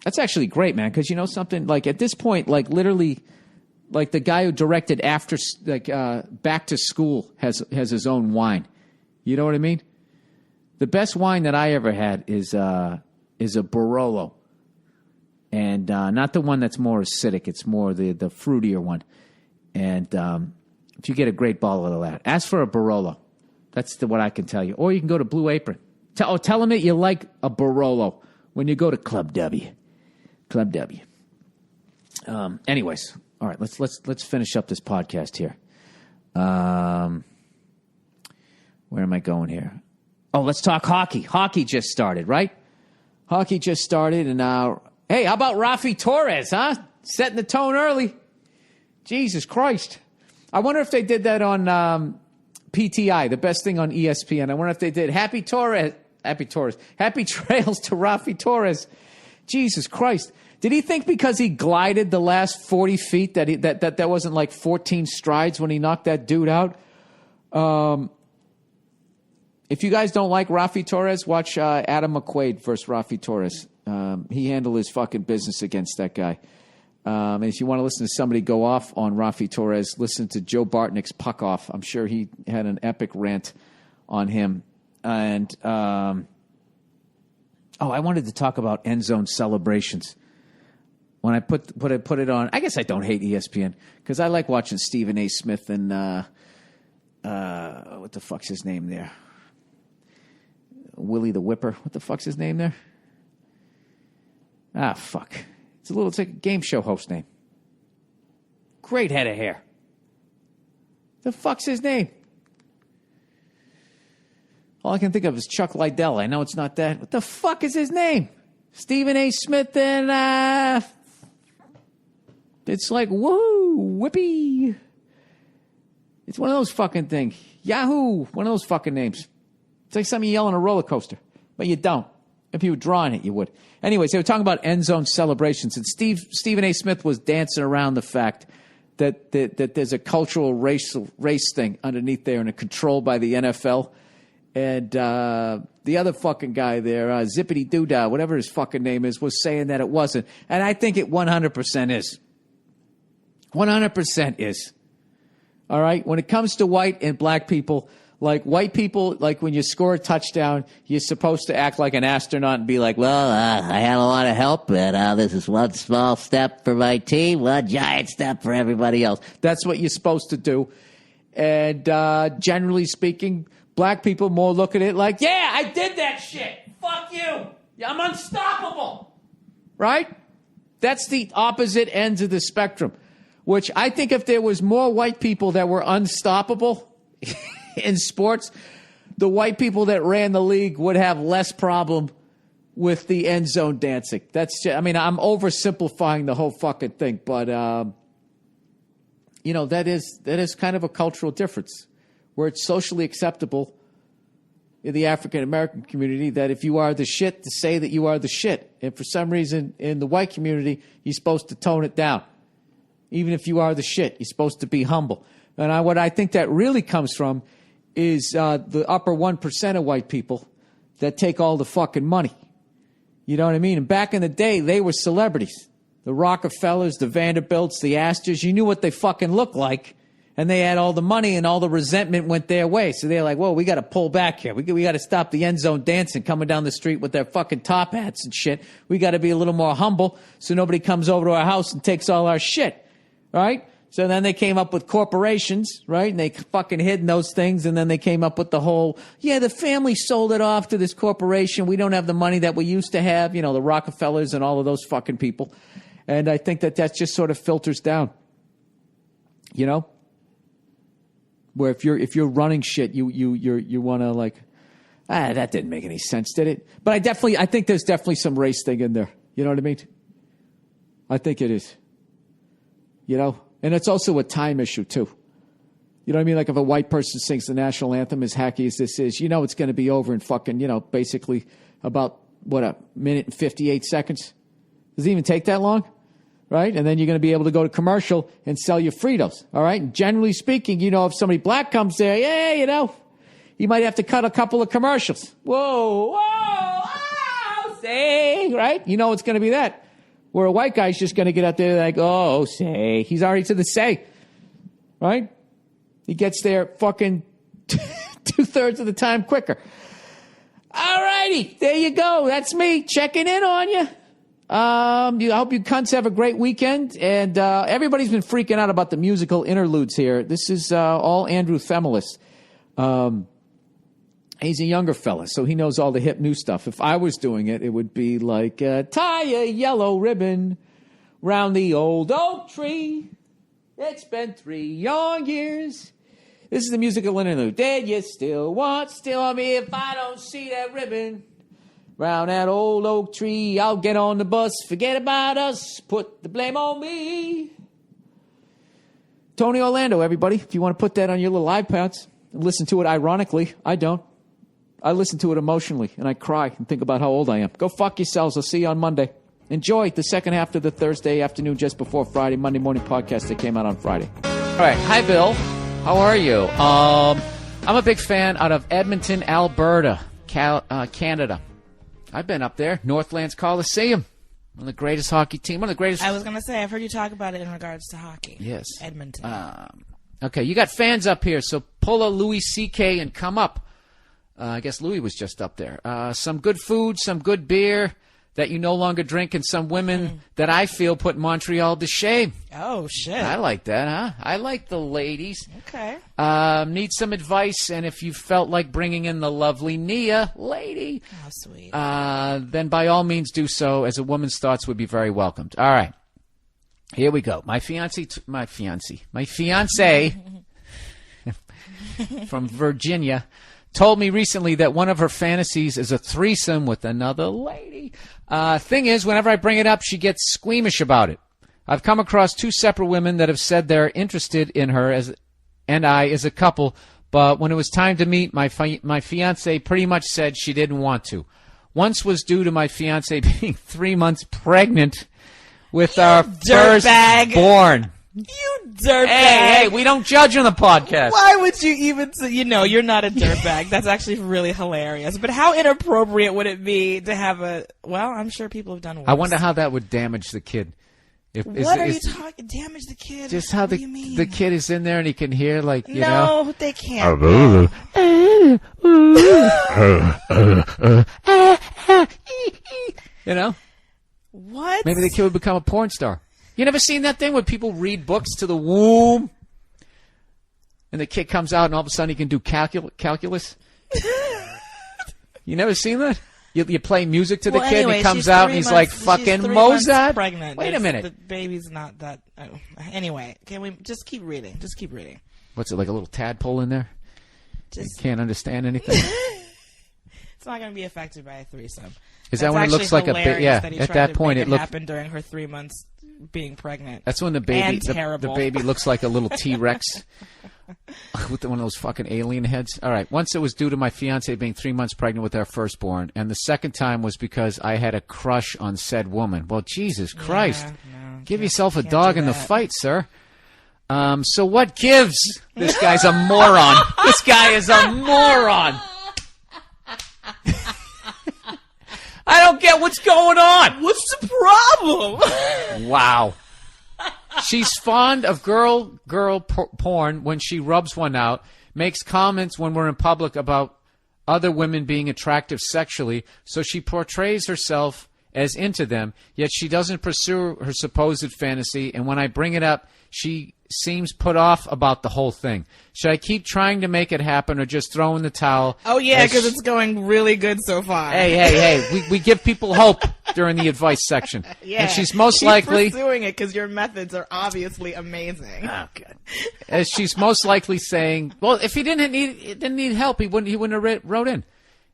S1: That's actually great, man, because you know something? Like at this point, like literally, like the guy who directed Back to School has his own wine. You know what I mean? The best wine that I ever had is a Barolo. And not the one that's more acidic. It's more the fruitier one. And if you get a great bottle of that, ask for a Barolo. That's what I can tell you. Or you can go to Blue Apron. Tell them that you like a Barolo when you go to Club W. Club W. Anyways, all right. Let's finish up this podcast here. Where am I going here? Oh, let's talk hockey. Hockey just started, right? Hockey just started, and now. Hey, how about Rafi Torres, huh? Setting the tone early. Jesus Christ. I wonder if they did that on PTI, the best thing on ESPN. I wonder if they did. Happy Trails to Rafi Torres. Jesus Christ. Did he think because he glided the last 40 feet that wasn't like 14 strides when he knocked that dude out? If you guys don't like Rafi Torres, watch Adam McQuaid versus Rafi Torres. He handled his fucking business against that guy. And if you want to listen to somebody go off on Rafi Torres, listen to Joe Bartnick's Puck Off. I'm sure he had an epic rant on him. And I wanted to talk about end zone celebrations. When I put it on, I guess I don't hate ESPN because I like watching Stephen A. Smith and what the fuck's his name there? Willie the Whipper. What the fuck's his name there? Ah, fuck. It's like a game show host name. Great head of hair. The fuck's his name? All I can think of is Chuck Liddell. I know it's not that. What the fuck is his name? Stephen A. Smith and, it's like, woo, whippy. It's one of those fucking things. Yahoo! One of those fucking names. It's like something you yell on a roller coaster, but you don't. If you were drawing it, you would. Anyways, they were talking about end zone celebrations, and Stephen A. Smith was dancing around the fact that there's a cultural race thing underneath there and a control by the NFL. And the other fucking guy there, Zippity Doodah, whatever his fucking name is, was saying that it wasn't. And I think it 100% is. 100% is. All right? When it comes to white and black people, like white people, like when you score a touchdown, you're supposed to act like an astronaut and be like, well, I had a lot of help, and this is one small step for my team, one giant step for everybody else. That's what you're supposed to do. And generally speaking, black people more look at it like, yeah, I did that shit. Fuck you. I'm unstoppable. Right? That's the opposite ends of the spectrum, which I think if there was more white people that were unstoppable in sports, the white people that ran the league would have less problem with the end zone dancing. That's just, I mean, I'm oversimplifying the whole fucking thing, but that is kind of a cultural difference where it's socially acceptable in the African American community that if you are the shit, to say that you are the shit. And for some reason in the white community, you're supposed to tone it down. Even if you are the shit, you're supposed to be humble. And what I think that really comes from is the upper 1% of white people that take all the fucking money. You know what I mean? And back in the day, they were celebrities. The Rockefellers, the Vanderbilts, the Astors, you knew what they fucking looked like. And they had all the money and all the resentment went their way. So they're like, whoa, we got to pull back here. We got to stop the end zone dancing coming down the street with their fucking top hats and shit. We got to be a little more humble so nobody comes over to our house and takes all our shit. Right? So then they came up with corporations, right? And they fucking hid those things. And then they came up with the whole, the family sold it off to this corporation. We don't have the money that we used to have. The Rockefellers and all of those fucking people. And I think that just sort of filters down. Where if you're running shit, you want to like, that didn't make any sense, did it? But I think there's definitely some race thing in there. You know what I mean? I think it is. And it's also a time issue too. You know what I mean? Like if a white person sings the national anthem as hacky as this is, it's going to be over in fucking, basically about a minute and 58 seconds. Does it even take that long? Right? And then you're going to be able to go to commercial and sell your Fritos. All right? And generally speaking, if somebody black comes there, you might have to cut a couple of commercials. Whoa, say, right? It's going to be that. Where a white guy's just going to get out there like, say. He's already to the say. Right? He gets there fucking 2/3 of the time quicker. All righty. There you go. That's me checking in on you. I hope you cunts have a great weekend. And everybody's been freaking out about the musical interludes here. This is all Andrew Themelis. He's a younger fella, so he knows all the hip new stuff. If I was doing it, it would be like, tie a yellow ribbon round the old oak tree. It's been 3 long years. This is the musical interlude. Did you still want me if I don't see that ribbon? Round that old oak tree, I'll get on the bus. Forget about us, put the blame on me. Tony Orlando, everybody. If you want to put that on your little iPads and listen to it ironically, I don't. I listen to it emotionally, and I cry and think about how old I am. Go fuck yourselves. I'll see you on Monday. Enjoy the second half of the Thursday afternoon just before Friday, Monday morning podcast that came out on Friday. All right. Hi, Bill. How are you? I'm a big fan out of Edmonton, Alberta, Canada. I've been up there, Northlands Coliseum, one of the greatest hockey team, one of the greatest.
S2: I was going to say, I've heard you talk about it in regards to hockey.
S1: Yes.
S2: Edmonton.
S1: Okay, you got fans up here, so pull a Louis C.K. and come up. I guess Louis was just up there. Some good food, some good beer that you no longer drink, and some women that I feel put Montreal to shame.
S2: Oh, shit.
S1: I like that, huh? I like the ladies.
S2: Okay.
S1: Need some advice, and if you felt like bringing in the lovely Nia, lady,
S2: oh, sweet.
S1: then by all means do so, as a woman's thoughts would be very welcomed. All right. Here we go. My fiance from Virginia told me recently that one of her fantasies is a threesome with another lady. Thing is, whenever I bring it up, she gets squeamish about it. I've come across 2 separate women that have said they're interested in her and I as a couple, but when it was time to meet, my fiance pretty much said she didn't want to. Once was due to my fiance being 3 months pregnant with our firstborn.
S2: You dirtbag.
S1: Hey, we don't judge on the podcast.
S2: Why would you even say, you're not a dirtbag. That's actually really hilarious. But how inappropriate would it be to have I'm sure people have done worse.
S1: I wonder how that would damage the kid.
S2: What are you talking? Damage the kid?
S1: Just how the kid is in there and he can hear, like, you know.
S2: No, they can't.
S1: You know?
S2: What?
S1: Maybe the kid would become a porn star. You never seen that thing where people read books to the womb? And the kid comes out and all of a sudden he can do calculus? You never seen that? You play music to the kid and he comes out and he's like fucking Mozart?
S2: Pregnant.
S1: Wait a minute.
S2: The baby's not that. Oh. Anyway, can we just keep reading? Just keep reading.
S1: What's it, like a little tadpole in there? You can't understand anything?
S2: It's not going to be affected by a threesome.
S1: Is that when it looks like a baby? Yeah, at that point it
S2: happened during her 3 months being pregnant.
S1: That's when the baby, the baby looks like a little T-Rex with one of those fucking alien heads. All right. Once it was due to my fiance being 3 months pregnant with our firstborn, and the second time was because I had a crush on said woman. Well, Jesus Christ.
S2: No,
S1: give yourself a dog in the fight, sir. So what gives? This guy's a moron. This guy is a moron. I don't get what's going on.
S2: What's the problem?
S1: Wow. She's fond of girl porn when she rubs one out, makes comments when we're in public about other women being attractive sexually, so she portrays herself as into them, yet she doesn't pursue her supposed fantasy, and when I bring it up, she seems put off about the whole thing. Should I keep trying to make it happen or just throw in the towel?
S2: Oh, yeah, because it's going really good so far.
S1: Hey. We give people hope during the advice section.
S2: Yeah.
S1: And she's most likely
S2: pursuing it because your methods are obviously amazing.
S1: Oh, God. As she's most likely saying, well, if he didn't need help, he wouldn't have wrote in.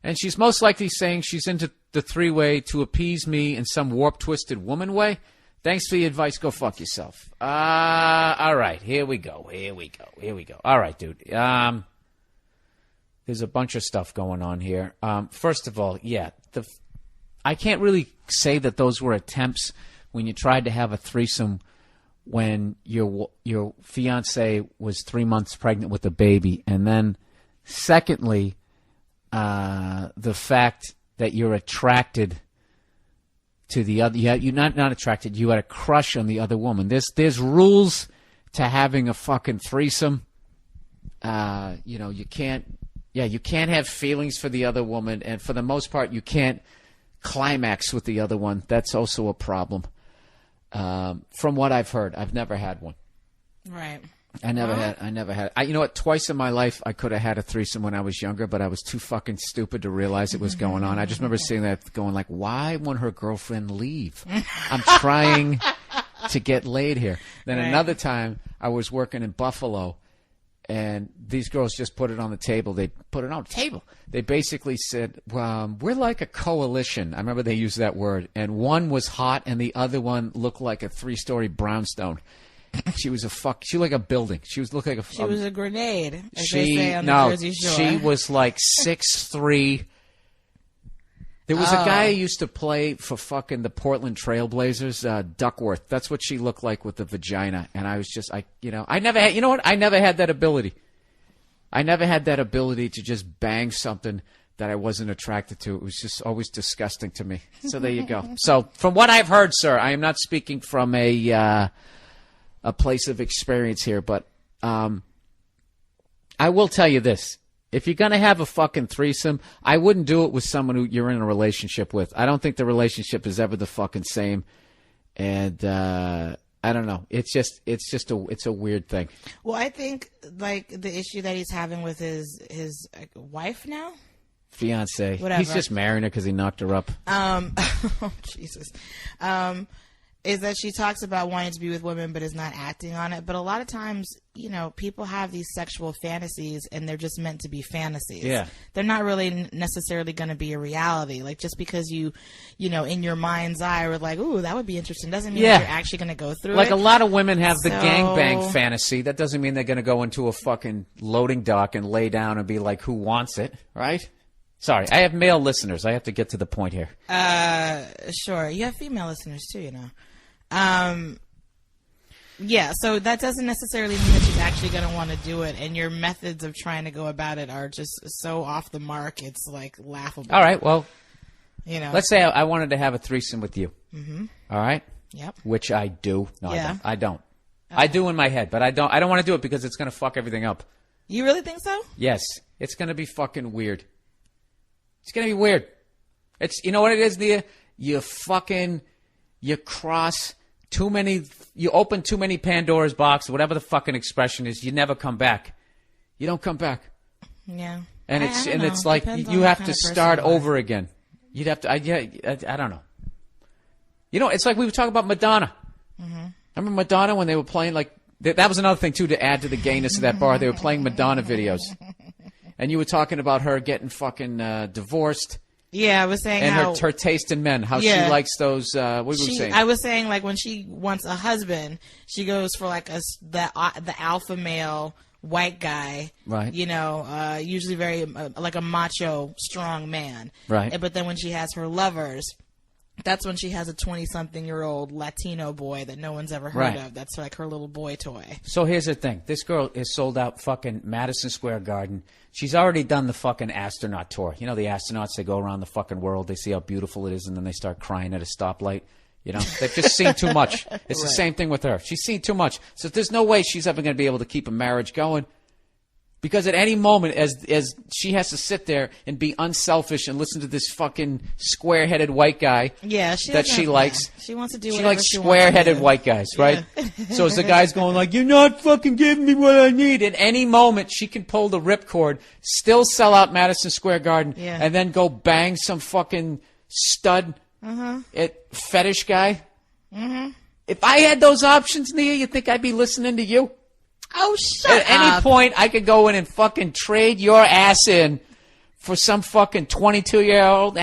S1: And she's most likely saying she's into the three-way to appease me in some warped, twisted woman way. Thanks for the advice. Go fuck yourself. All right. Here we go. All right, dude. There's a bunch of stuff going on here. First of all, yeah, I can't really say that those were attempts when you tried to have a threesome when your fiance was 3 months pregnant with a baby. And then, secondly, the fact that you're attracted to the other, you're not attracted. You had a crush on the other woman. There's rules to having a fucking threesome. You can't have feelings for the other woman, and for the most part, you can't climax with the other one. That's also a problem. From what I've heard, I've never had one.
S2: Right.
S1: I never had. You know what? Twice in my life, I could have had a threesome when I was younger, but I was too fucking stupid to realize it was going on. I just remember seeing that, going like, "Why won't her girlfriend leave? I'm trying to get laid here." Then another time, I was working in Buffalo, and these girls just put it on the table. They put it on the table. They basically said, "We're like a coalition." I remember they used that word, and one was hot, and the other one looked like a 3-story brownstone. She was she like a building. She was like a
S2: grenade, as they say on the Jersey Shore.
S1: She was like 6'3". There was a guy who used to play for fucking the Portland Trailblazers, Duckworth. That's what she looked like with the vagina. And I was just, I never had, you know what? I never had that ability. I never had that ability to just bang something that I wasn't attracted to. It was just always disgusting to me. So there you go. So from what I've heard, sir, I am not speaking from a place of experience here, but I will tell you this. If you're going to have a fucking threesome, I wouldn't do it with someone who you're in a relationship with. I don't think the relationship is ever the fucking same. And I don't know. It's a weird thing.
S2: Well, I think like the issue that he's having with his wife now,
S1: fiance,
S2: whatever.
S1: He's just marrying her because he knocked her up.
S2: Oh, Jesus. Is that she talks about wanting to be with women but is not acting on it. But a lot of times, people have these sexual fantasies and they're just meant to be fantasies.
S1: Yeah.
S2: They're not really necessarily going to be a reality. Like just because you in your mind's eye were like, ooh, that would be interesting, doesn't mean that you're actually going to go through it.
S1: Like a lot of women have the gangbang fantasy. That doesn't mean they're going to go into a fucking loading dock and lay down and be like, who wants it, right? Sorry, I have male listeners. I have to get to the point here.
S2: Sure. You have female listeners too, Yeah, so that doesn't necessarily mean that she's actually going to want to do it, and your methods of trying to go about it are just so off the mark, it's like laughable.
S1: All right, well, let's say I wanted to have a threesome with you.
S2: Mm-hmm.
S1: All right?
S2: Yep.
S1: Which I do. No,
S2: yeah.
S1: I don't. I do in my head, but I don't want to do it because it's going to fuck everything up.
S2: You really think so?
S1: Yes. It's going to be fucking weird. It's going to be weird. It's, you know what it is, Nia? You cross you open too many Pandora's box, whatever the fucking expression is, you never come back. You don't come back.
S2: Yeah.
S1: And it's like you have to start over again. You'd have to, I don't know. It's like we were talking about Madonna. Mm-hmm. Remember Madonna when they were playing, like, that was another thing too to add to the gayness of that bar. They were playing Madonna videos. And you were talking about her getting fucking divorced.
S2: Yeah, I was saying
S1: and
S2: how
S1: her taste in men, how she likes those. What were we saying?
S2: I was saying like when she wants a husband, she goes for like the alpha male white guy,
S1: right?
S2: You know, usually very like a macho, strong man,
S1: right?
S2: But then when she has her lovers, that's when she has a 20-something-year-old Latino boy that no one's ever heard of. That's like her little boy toy.
S1: So here's the thing. This girl is sold out fucking Madison Square Garden. She's already done the fucking astronaut tour. You know the astronauts, they go around the fucking world. They see how beautiful it is, and then they start crying at a stoplight. You know, they've just seen too much. It's the same thing with her. She's seen too much. So there's no way she's ever going to be able to keep a marriage going. Because at any moment, as she has to sit there and be unselfish and listen to this fucking square-headed white guy that she likes.
S2: She wants to do
S1: she
S2: whatever
S1: likes
S2: she
S1: square-headed white guys, right? Yeah. So as the guy's going like, you're not fucking giving me what I need. At any moment, she can pull the ripcord, still sell out Madison Square Garden, and then go bang some fucking stud fetish guy. Mm-hmm. If I had those options, Nia, you think I'd be listening to you?
S2: Oh, shut
S1: up. At any point, I could go in and fucking trade your ass in for some fucking 22-year-old.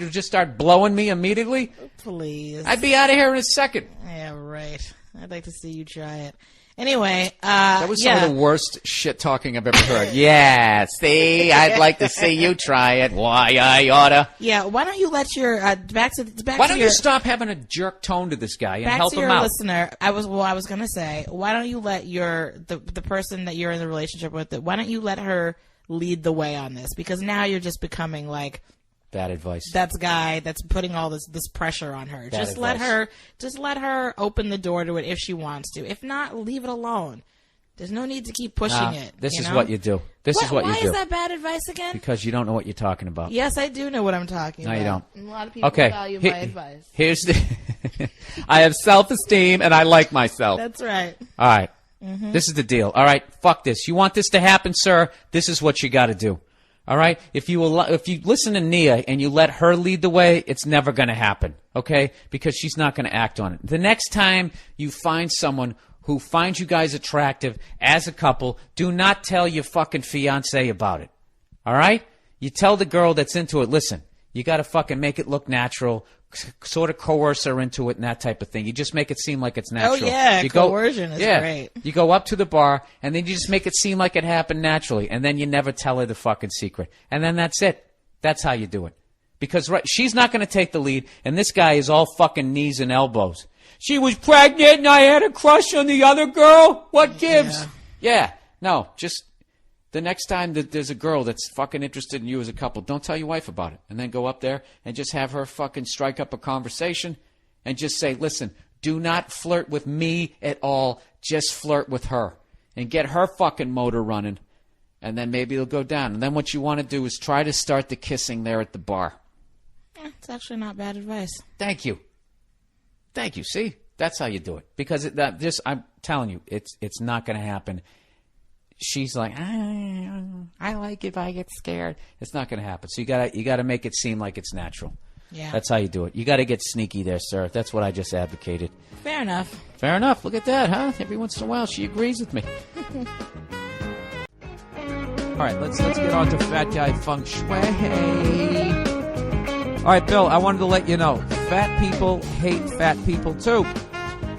S1: You just start blowing me immediately?
S2: Please.
S1: I'd be out of here in a second.
S2: Yeah, right. I'd like to see you try it. Anyway,
S1: that was some of the worst shit talking I've ever heard. Yeah, see, I'd like to see you try it. Why I oughta.
S2: Yeah, why don't you let your
S1: why don't you stop having a jerk tone to this guy and help him out?
S2: Listener, I was gonna say, why don't you let the person that you're in the relationship with, why don't you let her lead the way on this? Because now you're just becoming like
S1: bad advice.
S2: That's guy that's putting all this pressure on her.
S1: Bad
S2: just
S1: advice.
S2: let her open the door to it if she wants to. If not, leave it alone. There's no need to keep pushing it.
S1: This is what you do. This is what you do.
S2: Why is that bad advice again?
S1: Because you don't know what you're talking about.
S2: Yes, I do know what I'm talking about.
S1: No, you don't.
S2: And a lot of people value my advice.
S1: Here's the I have self-esteem and I like myself.
S2: That's right.
S1: All right. Mm-hmm. This is the deal. All right. Fuck this. You want this to happen, sir? This is what you got to do. All right? If you listen to Nia and you let her lead the way, it's never going to happen, okay? Because she's not going to act on it. The next time you find someone who finds you guys attractive as a couple, do not tell your fucking fiancé about it, all right? You tell the girl that's into it, listen, you got to fucking make it look natural, sort of coerce her into it and that type of thing. You just make it seem like it's natural.
S2: Oh, yeah, coercion is great.
S1: You go up to the bar, and then you just make it seem like it happened naturally, and then you never tell her the fucking secret. And then that's it. That's how you do it. Because she's not going to take the lead, and this guy is all fucking knees and elbows. She was pregnant, and I had a crush on the other girl? What gives? Yeah. No, just the next time that there's a girl that's fucking interested in you as a couple, don't tell your wife about it. And then go up there and just have her fucking strike up a conversation and just say, listen, do not flirt with me at all. Just flirt with her. And get her fucking motor running. And then maybe it'll go down. And then what you want to do is try to start the kissing there at the bar.
S2: It's actually not bad advice.
S1: Thank you. Thank you. See? That's how you do it. Because I'm telling you, it's not going to happen. She's like, I like if I get scared. It's not going to happen. So you gotta make it seem like it's natural.
S2: Yeah.
S1: That's how you do it. You got to get sneaky there, sir. That's what I just advocated.
S2: Fair enough.
S1: Fair enough. Look at that, huh? Every once in a while, she agrees with me. All right, let's get on to Fat Guy Feng Shui. All right, Bill, I wanted to let you know, fat people hate fat people too.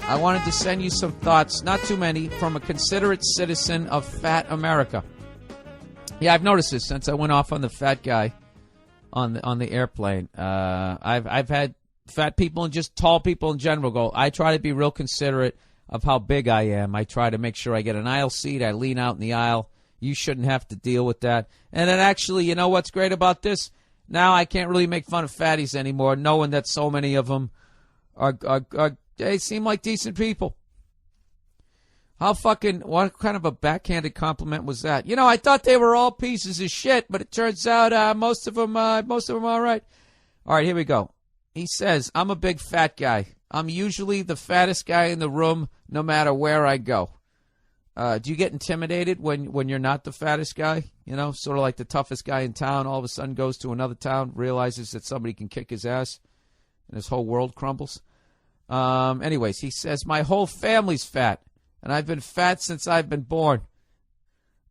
S1: I wanted to send you some thoughts, not too many, from a considerate citizen of fat America. Yeah, I've noticed this since I went off on the fat guy on the airplane. I've had fat people and just tall people in general go, I try to be real considerate of how big I am. I try to make sure I get an aisle seat. I lean out in the aisle. You shouldn't have to deal with that. And then actually, you know what's great about this? Now I can't really make fun of fatties anymore, knowing that so many of them are they seem like decent people. What kind of a backhanded compliment was that? You know, I thought they were all pieces of shit, but it turns out most of them all right. All right, here we go. He says, I'm a big fat guy. I'm usually the fattest guy in the room no matter where I go. Do you get intimidated when you're not the fattest guy? You know, sort of like the toughest guy in town all of a sudden goes to another town, realizes that somebody can kick his ass, and his whole world crumbles. Anyways, he says, my whole family's fat, and I've been fat since I've been born.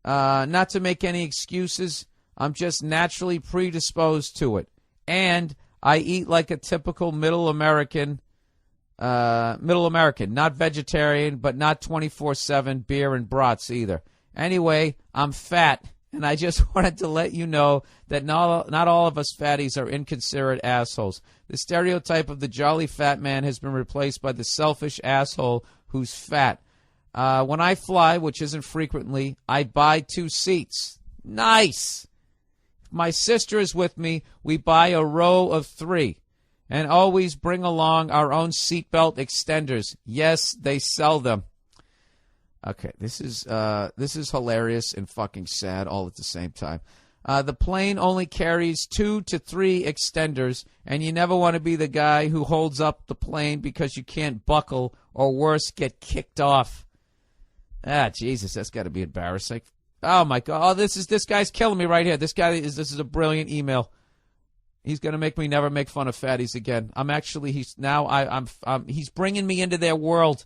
S1: Not to make any excuses,
S3: I'm just naturally predisposed to it. And I eat like a typical middle American, not vegetarian, but not 24/7 beer and brats either. Anyway, I'm fat, and I just wanted to let you know that not all of us fatties are inconsiderate assholes. The stereotype of the jolly fat man has been replaced by the selfish asshole who's fat. When I fly, which isn't frequently, I buy 2 seats. Nice! If my sister is with me, we buy a row of 3. And always bring along our own seatbelt extenders. Yes, they sell them. Okay, this is hilarious and fucking sad all at the same time. The plane only carries 2 to 3 extenders, and you never want to be the guy who holds up the plane because you can't buckle or worse, get kicked off. Ah, Jesus, that's got to be embarrassing. Oh my God! Oh, this guy's killing me right here. This is a brilliant email. He's going to make me never make fun of fatties again. He's bringing me into their world.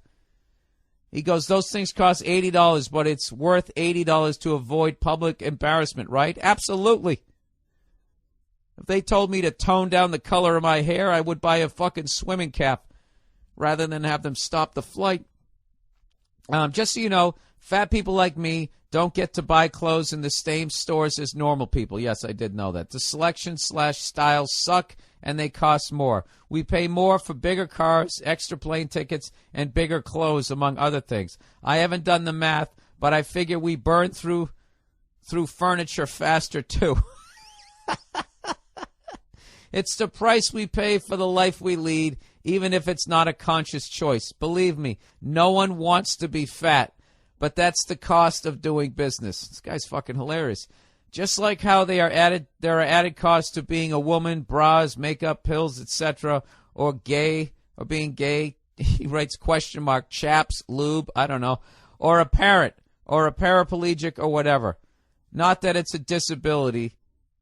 S3: He goes, those things cost $80, but it's worth $80 to avoid public embarrassment, right? Absolutely. If they told me to tone down the color of my hair, I would buy a fucking swimming cap rather than have them stop the flight. Just so you know, fat people like me don't get to buy clothes in the same stores as normal people. Yes, I did know that. The selection/styles suck, and they cost more. We pay more for bigger cars, extra plane tickets, and bigger clothes, among other things. I haven't done the math, but I figure we burn through furniture faster, too. It's the price we pay for the life we lead, even if it's not a conscious choice. Believe me, no one wants to be fat. But that's the cost of doing business. This guy's fucking hilarious. Just like how there are added costs to being a woman, bras, makeup, pills, etc., or being gay. He writes question mark, chaps, lube, I don't know, or a parent, or a paraplegic, or whatever. Not that it's a disability.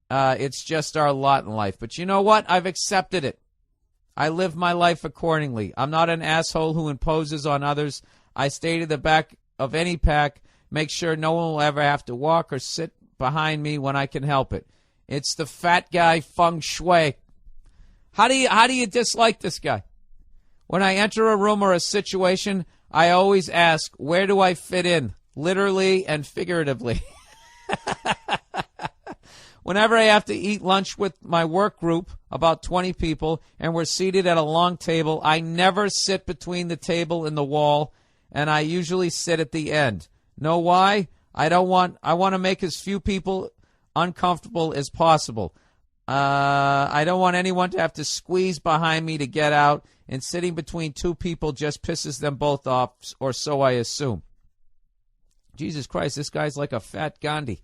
S3: It's just our lot in life. But you know what? I've accepted it. I live my life accordingly. I'm not an asshole who imposes on others. I stay to the back of any pack, make sure no one will ever have to walk or sit behind me when I can help it. It's the fat guy feng shui. How do you dislike this guy? When I enter a room or a situation, I always ask, where do I fit in? Literally and figuratively. Whenever I have to eat lunch with my work group, about 20 people, and we're seated at a long table, I never sit between the table and the wall, and I usually sit at the end. Know why? I want to make as few people uncomfortable as possible. I don't want anyone to have to squeeze behind me to get out, and sitting between 2 people just pisses them both off, or so I assume. Jesus Christ, this guy's like a fat Gandhi.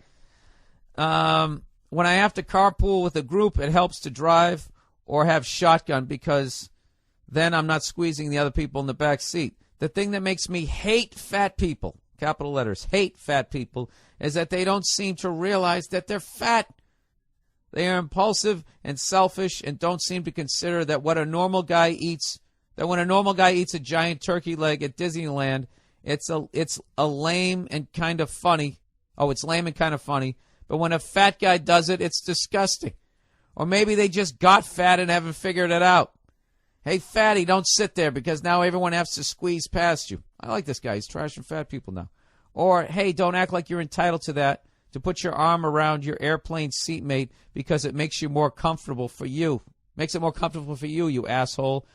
S3: When I have to carpool with a group, it helps to drive or have shotgun because then I'm not squeezing the other people in the back seat. The thing that makes me hate fat people, capital letters, hate fat people, is that they don't seem to realize that they're fat. They are impulsive and selfish and don't seem to consider that when a normal guy eats a giant turkey leg at Disneyland, it's lame and kind of funny. Oh, it's lame and kind of funny. But when a fat guy does it, it's disgusting. Or maybe they just got fat and haven't figured it out. Hey, fatty, don't sit there because now everyone has to squeeze past you. I like this guy. He's trashing fat people now. Or, hey, don't act like you're entitled to that, to put your arm around your airplane seatmate because it makes you more comfortable for you. Makes it more comfortable for you, you asshole.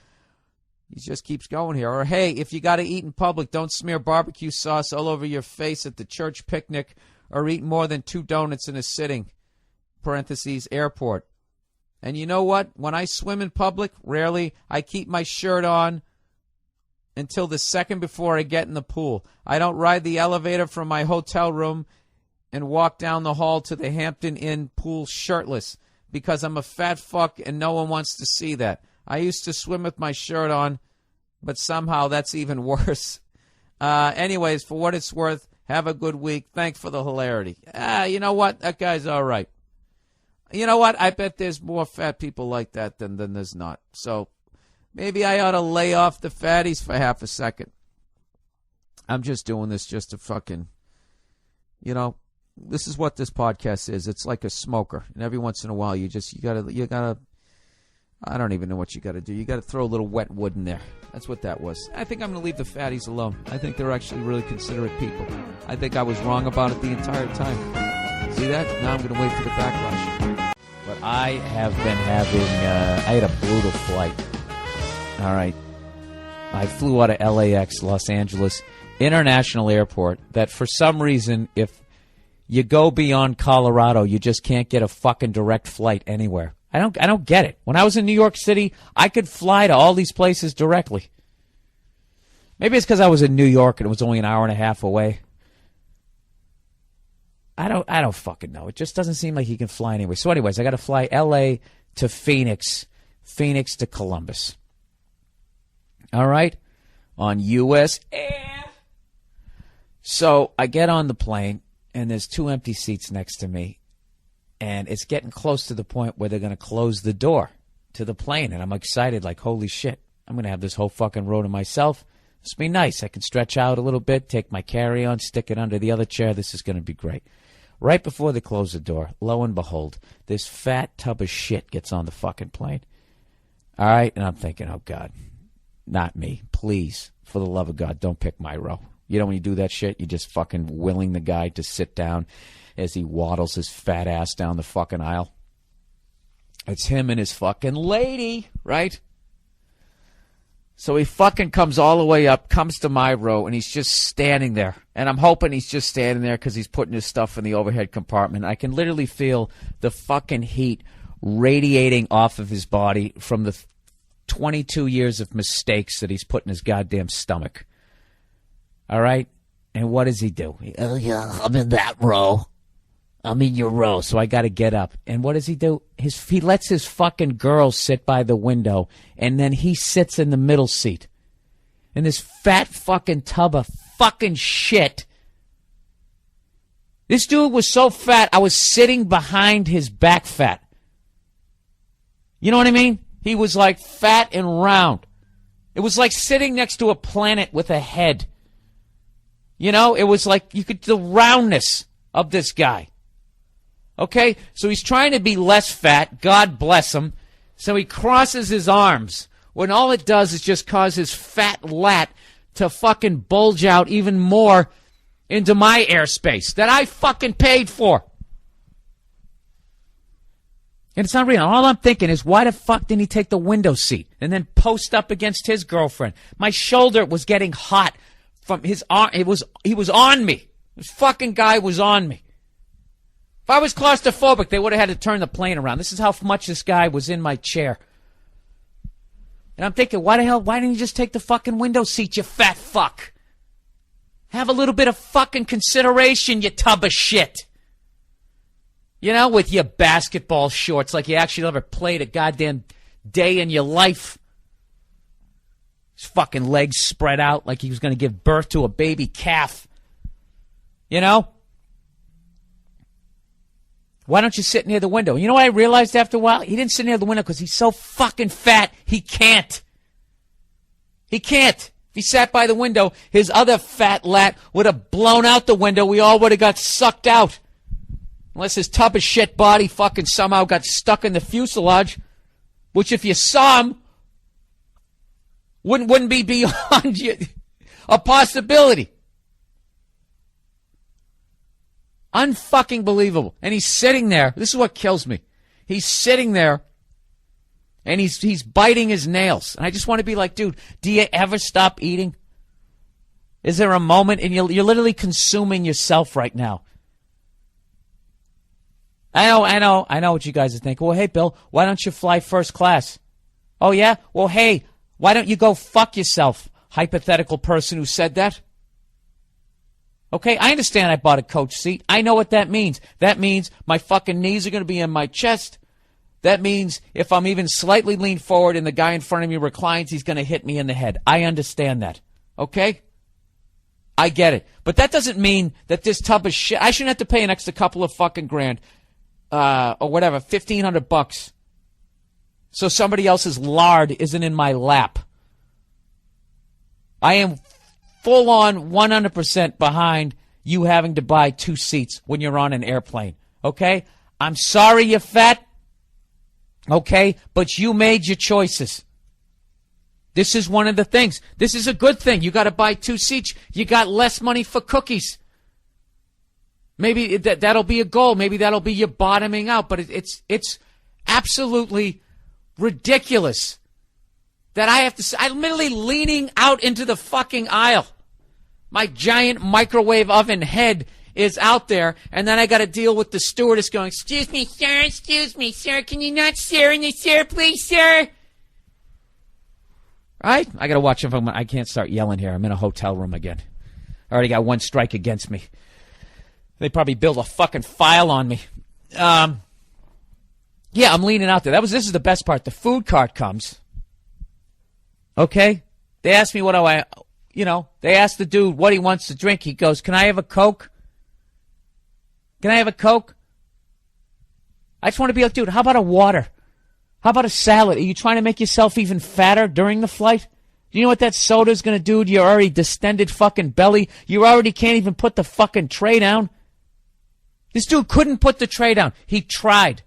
S3: He just keeps going here. Or, hey, if you got to eat in public, don't smear barbecue sauce all over your face at the church picnic or eat more than 2 donuts in a sitting, parentheses, airport. And you know what? When I swim in public, rarely, I keep my shirt on until the second before I get in the pool. I don't ride the elevator from my hotel room and walk down the hall to the Hampton Inn pool shirtless because I'm a fat fuck and no one wants to see that. I used to swim with my shirt on, but somehow that's even worse. Anyways, for what it's worth, have a good week. Thanks for the hilarity. You know what? That guy's all right. You know what? I bet there's more fat people like that than there's not. So maybe I ought to lay off the fatties for half a second. I'm just doing this just to fucking, this is what this podcast is. It's like a smoker, and every once in a while, you gotta. I don't even know what you gotta do. You gotta throw a little wet wood in there. That's what that was. I think I'm gonna leave the fatties alone. I think they're actually really considerate people. I think I was wrong about it the entire time. See that? Now I'm gonna wait for the backlash. But I have been having. I had a brutal flight. All right. I flew out of LAX, Los Angeles International Airport. That for some reason, if you go beyond Colorado, you just can't get a fucking direct flight anywhere. I don't get it. When I was in New York City, I could fly to all these places directly. Maybe it's because I was in New York and it was only an hour and a half away. I don't fucking know. It just doesn't seem like you can fly anywhere. So anyways, I got to fly LA to Phoenix, Phoenix to Columbus. All right? On US Air. So I get on the plane and there's 2 empty seats next to me. And it's getting close to the point where they're going to close the door to the plane. And I'm excited, like, holy shit, I'm going to have this whole fucking row to myself. This will be nice. I can stretch out a little bit, take my carry-on, stick it under the other chair. This is going to be great. Right before they close the door, lo and behold, this fat tub of shit gets on the fucking plane. All right? And I'm thinking, oh, God, not me. Please, for the love of God, don't pick my row. You know when you do that shit, you just fucking willing the guy to sit down as he waddles his fat ass down the fucking aisle. It's him and his fucking lady, right? So he fucking comes all the way up, comes to my row, and he's just standing there. And I'm hoping he's just standing there because he's putting his stuff in the overhead compartment. I can literally feel the fucking heat radiating off of his body from the 22 years of mistakes that he's put in his goddamn stomach. All right? And what does he do? Oh, yeah, I'm in that row. I'm in your row, so I got to get up. And what does he do? He lets his fucking girl sit by the window, and then he sits in the middle seat. And this fat fucking tub of fucking shit. This dude was so fat, I was sitting behind his back fat. You know what I mean? He was like fat and round. It was like sitting next to a planet with a head. You know, it was like the roundness of this guy. Okay, so he's trying to be less fat. God bless him. So he crosses his arms when all it does is just cause his fat lat to fucking bulge out even more into my airspace that I fucking paid for. And it's not real. All I'm thinking is, why the fuck didn't he take the window seat and then post up against his girlfriend? My shoulder was getting hot from his arm. He was on me. This fucking guy was on me. If I was claustrophobic, they would have had to turn the plane around. This is how much this guy was in my chair. And I'm thinking, why didn't you just take the fucking window seat, you fat fuck? Have a little bit of fucking consideration, you tub of shit. You know, with your basketball shorts, like you actually ever played a goddamn day in your life. His fucking legs spread out like he was going to give birth to a baby calf. You know? Why don't you sit near the window? You know what I realized after a while? He didn't sit near the window because he's so fucking fat, he can't. He can't. If he sat by the window, his other fat lat would have blown out the window. We all would have got sucked out. Unless his tub of shit body fucking somehow got stuck in the fuselage, which if you saw him, wouldn't be beyond you, a possibility. Unfucking believable. And he's sitting there. This is what kills me. He's sitting there, and he's biting his nails. And I just want to be like, dude, do you ever stop eating? Is there a moment, and you're literally consuming yourself right now. I know what you guys are thinking. Well, hey, Bill, why don't you fly first class? Oh, yeah? Well, hey, why don't you go fuck yourself, hypothetical person who said that? Okay, I understand I bought a coach seat. I know what that means. That means my fucking knees are going to be in my chest. That means if I'm even slightly leaned forward and the guy in front of me reclines, he's going to hit me in the head. I understand that. Okay? I get it. But that doesn't mean that this tub of shit, I shouldn't have to pay an extra couple of fucking grand. Or whatever, $1,500. So somebody else's lard isn't in my lap. I am full on 100% behind
S1: you having to buy 2 seats when you're on an airplane, okay? I'm sorry you're fat, okay? But you made your choices. This is one of the things. This is a good thing. You got to buy 2 seats. You got less money for cookies. Maybe that'll be a goal. Maybe that'll be you bottoming out. But it's absolutely ridiculous that I have to. I'm literally leaning out into the fucking aisle. My giant microwave oven head is out there, and then I got to deal with the stewardess going, excuse me, sir, can you not share in this, sir, please, sir? Right? I got to watch if I can't start yelling here. I'm in a hotel room again. I already got 1 strike against me. They probably build a fucking file on me. Yeah, I'm leaning out there. This is the best part. The food cart comes. Okay? They asked me what do I, they asked the dude what he wants to drink. He goes, can I have a Coke? Can I have a Coke? I just want to be like, dude, how about a water? How about a salad? Are you trying to make yourself even fatter during the flight? Do you know what that soda's going to do to your already distended fucking belly? You already can't even put the fucking tray down. This dude couldn't put the tray down. He tried.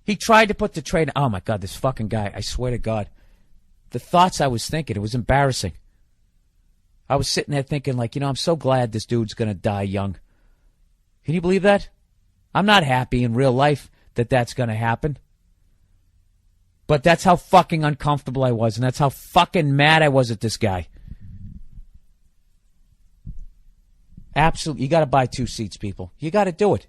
S1: He tried to put the tray down. Oh, my God, this fucking guy. I swear to God. The thoughts I was thinking, it was embarrassing. I was sitting there thinking, like, I'm so glad this dude's going to die young. Can you believe that? I'm not happy in real life that that's going to happen. But that's how fucking uncomfortable I was, and that's how fucking mad I was at this guy. Absolutely. You got to buy 2 seats, people. You got to do it.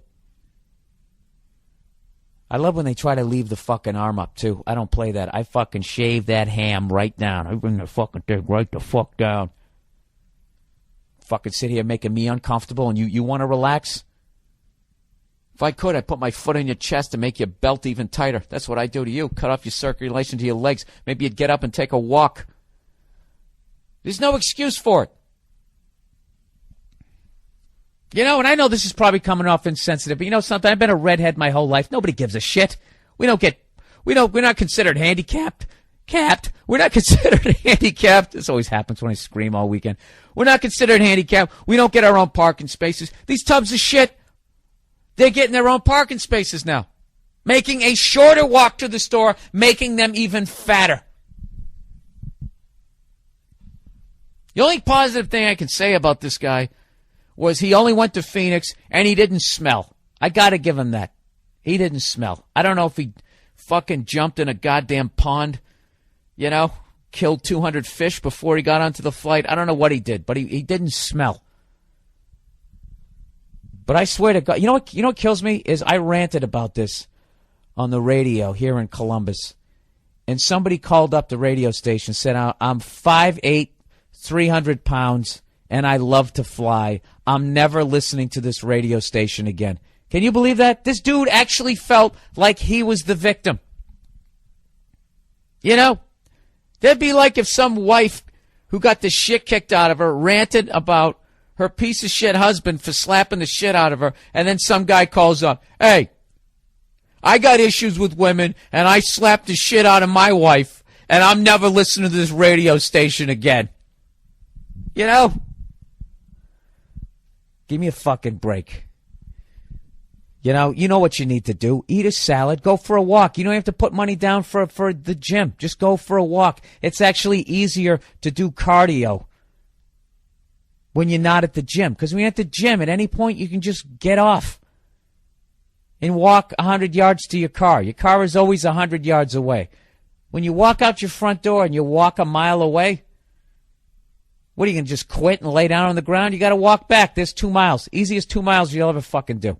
S1: I love when they try to leave the fucking arm up, too. I don't play that. I fucking shave that ham right down. I bring the fucking thing right the fuck down. Fucking sit here making me uncomfortable, and you want to relax? If I could, I'd put my foot on your chest and make your belt even tighter. That's what I do to you. Cut off your circulation to your legs. Maybe you'd get up and take a walk. There's no excuse for it. And I know this is probably coming off insensitive, but something? I've been a redhead my whole life. Nobody gives a shit. We're not considered handicapped. We're not considered handicapped. This always happens when I scream all weekend. We're not considered handicapped. We don't get our own parking spaces. These tubs of shit, they're getting their own parking spaces now. Making a shorter walk to the store, making them even fatter. The only positive thing I can say about this guy was he only went to Phoenix and he didn't smell. I got to give him that. He didn't smell. I don't know if he fucking jumped in a goddamn pond, killed 200 fish before he got onto the flight. I don't know what he did, but he didn't smell. But I swear to God, you know what kills me is I ranted about this on the radio here in Columbus. And somebody called up the radio station and said, I'm 5'8", 300 pounds, and I love to fly. I'm never listening to this radio station again. Can you believe that? This dude actually felt like he was the victim. That'd be like if some wife who got the shit kicked out of her ranted about her piece of shit husband for slapping the shit out of her, and then some guy calls up, hey, I got issues with women, and I slapped the shit out of my wife, and I'm never listening to this radio station again. Give me a fucking break. You know what you need to do. Eat a salad. Go for a walk. You don't have to put money down for the gym. Just go for a walk. It's actually easier to do cardio when you're not at the gym. Because when you're at the gym, at any point, you can just get off and walk 100 yards to your car. Your car is always 100 yards away. When you walk out your front door and you walk a mile away, what are you going to just quit and lay down on the ground? You got to walk back. There's 2 miles. Easiest 2 miles you'll ever fucking do.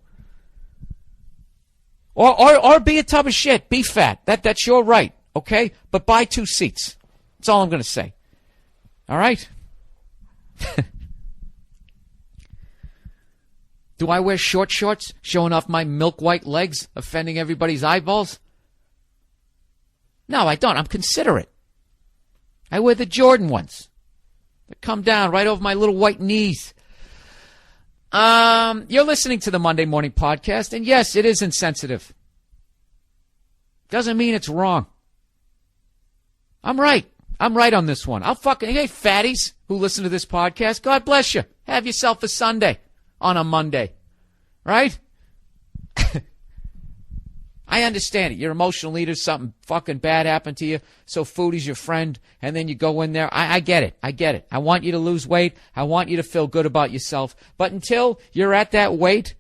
S1: Or be a tub of shit. Be fat. That's your right, okay? But buy 2 seats. That's all I'm going to say. All right? Do I wear short shorts showing off my milk white legs, offending everybody's eyeballs? No, I don't. I'm considerate. I wear the Jordan ones. They come down right over my little white knees. You're listening to the Monday Morning Podcast, and yes, it is insensitive. Doesn't mean it's wrong. I'm right. I'm right on this one. Hey, fatties who listen to this podcast, God bless you.
S3: Have yourself a Sunday on a Monday, right? I understand it. You're an emotional leader. Something fucking bad happened to you. So food is your friend. And then you go in there. I get it. I get it. I want you to lose weight. I want you to feel good about yourself. But until you're at that weight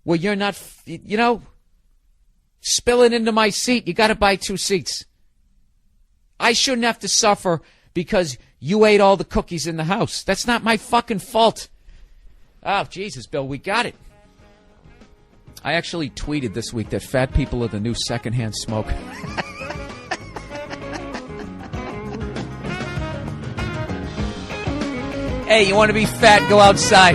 S3: where you're not, spilling into my seat, you got to buy 2 seats. I shouldn't have to suffer because you ate all the cookies in the house. That's not my fucking fault. Oh, Jesus, Bill, we got it. I actually tweeted this week that fat people are the new secondhand smoke. Hey, you want to be fat? Go outside.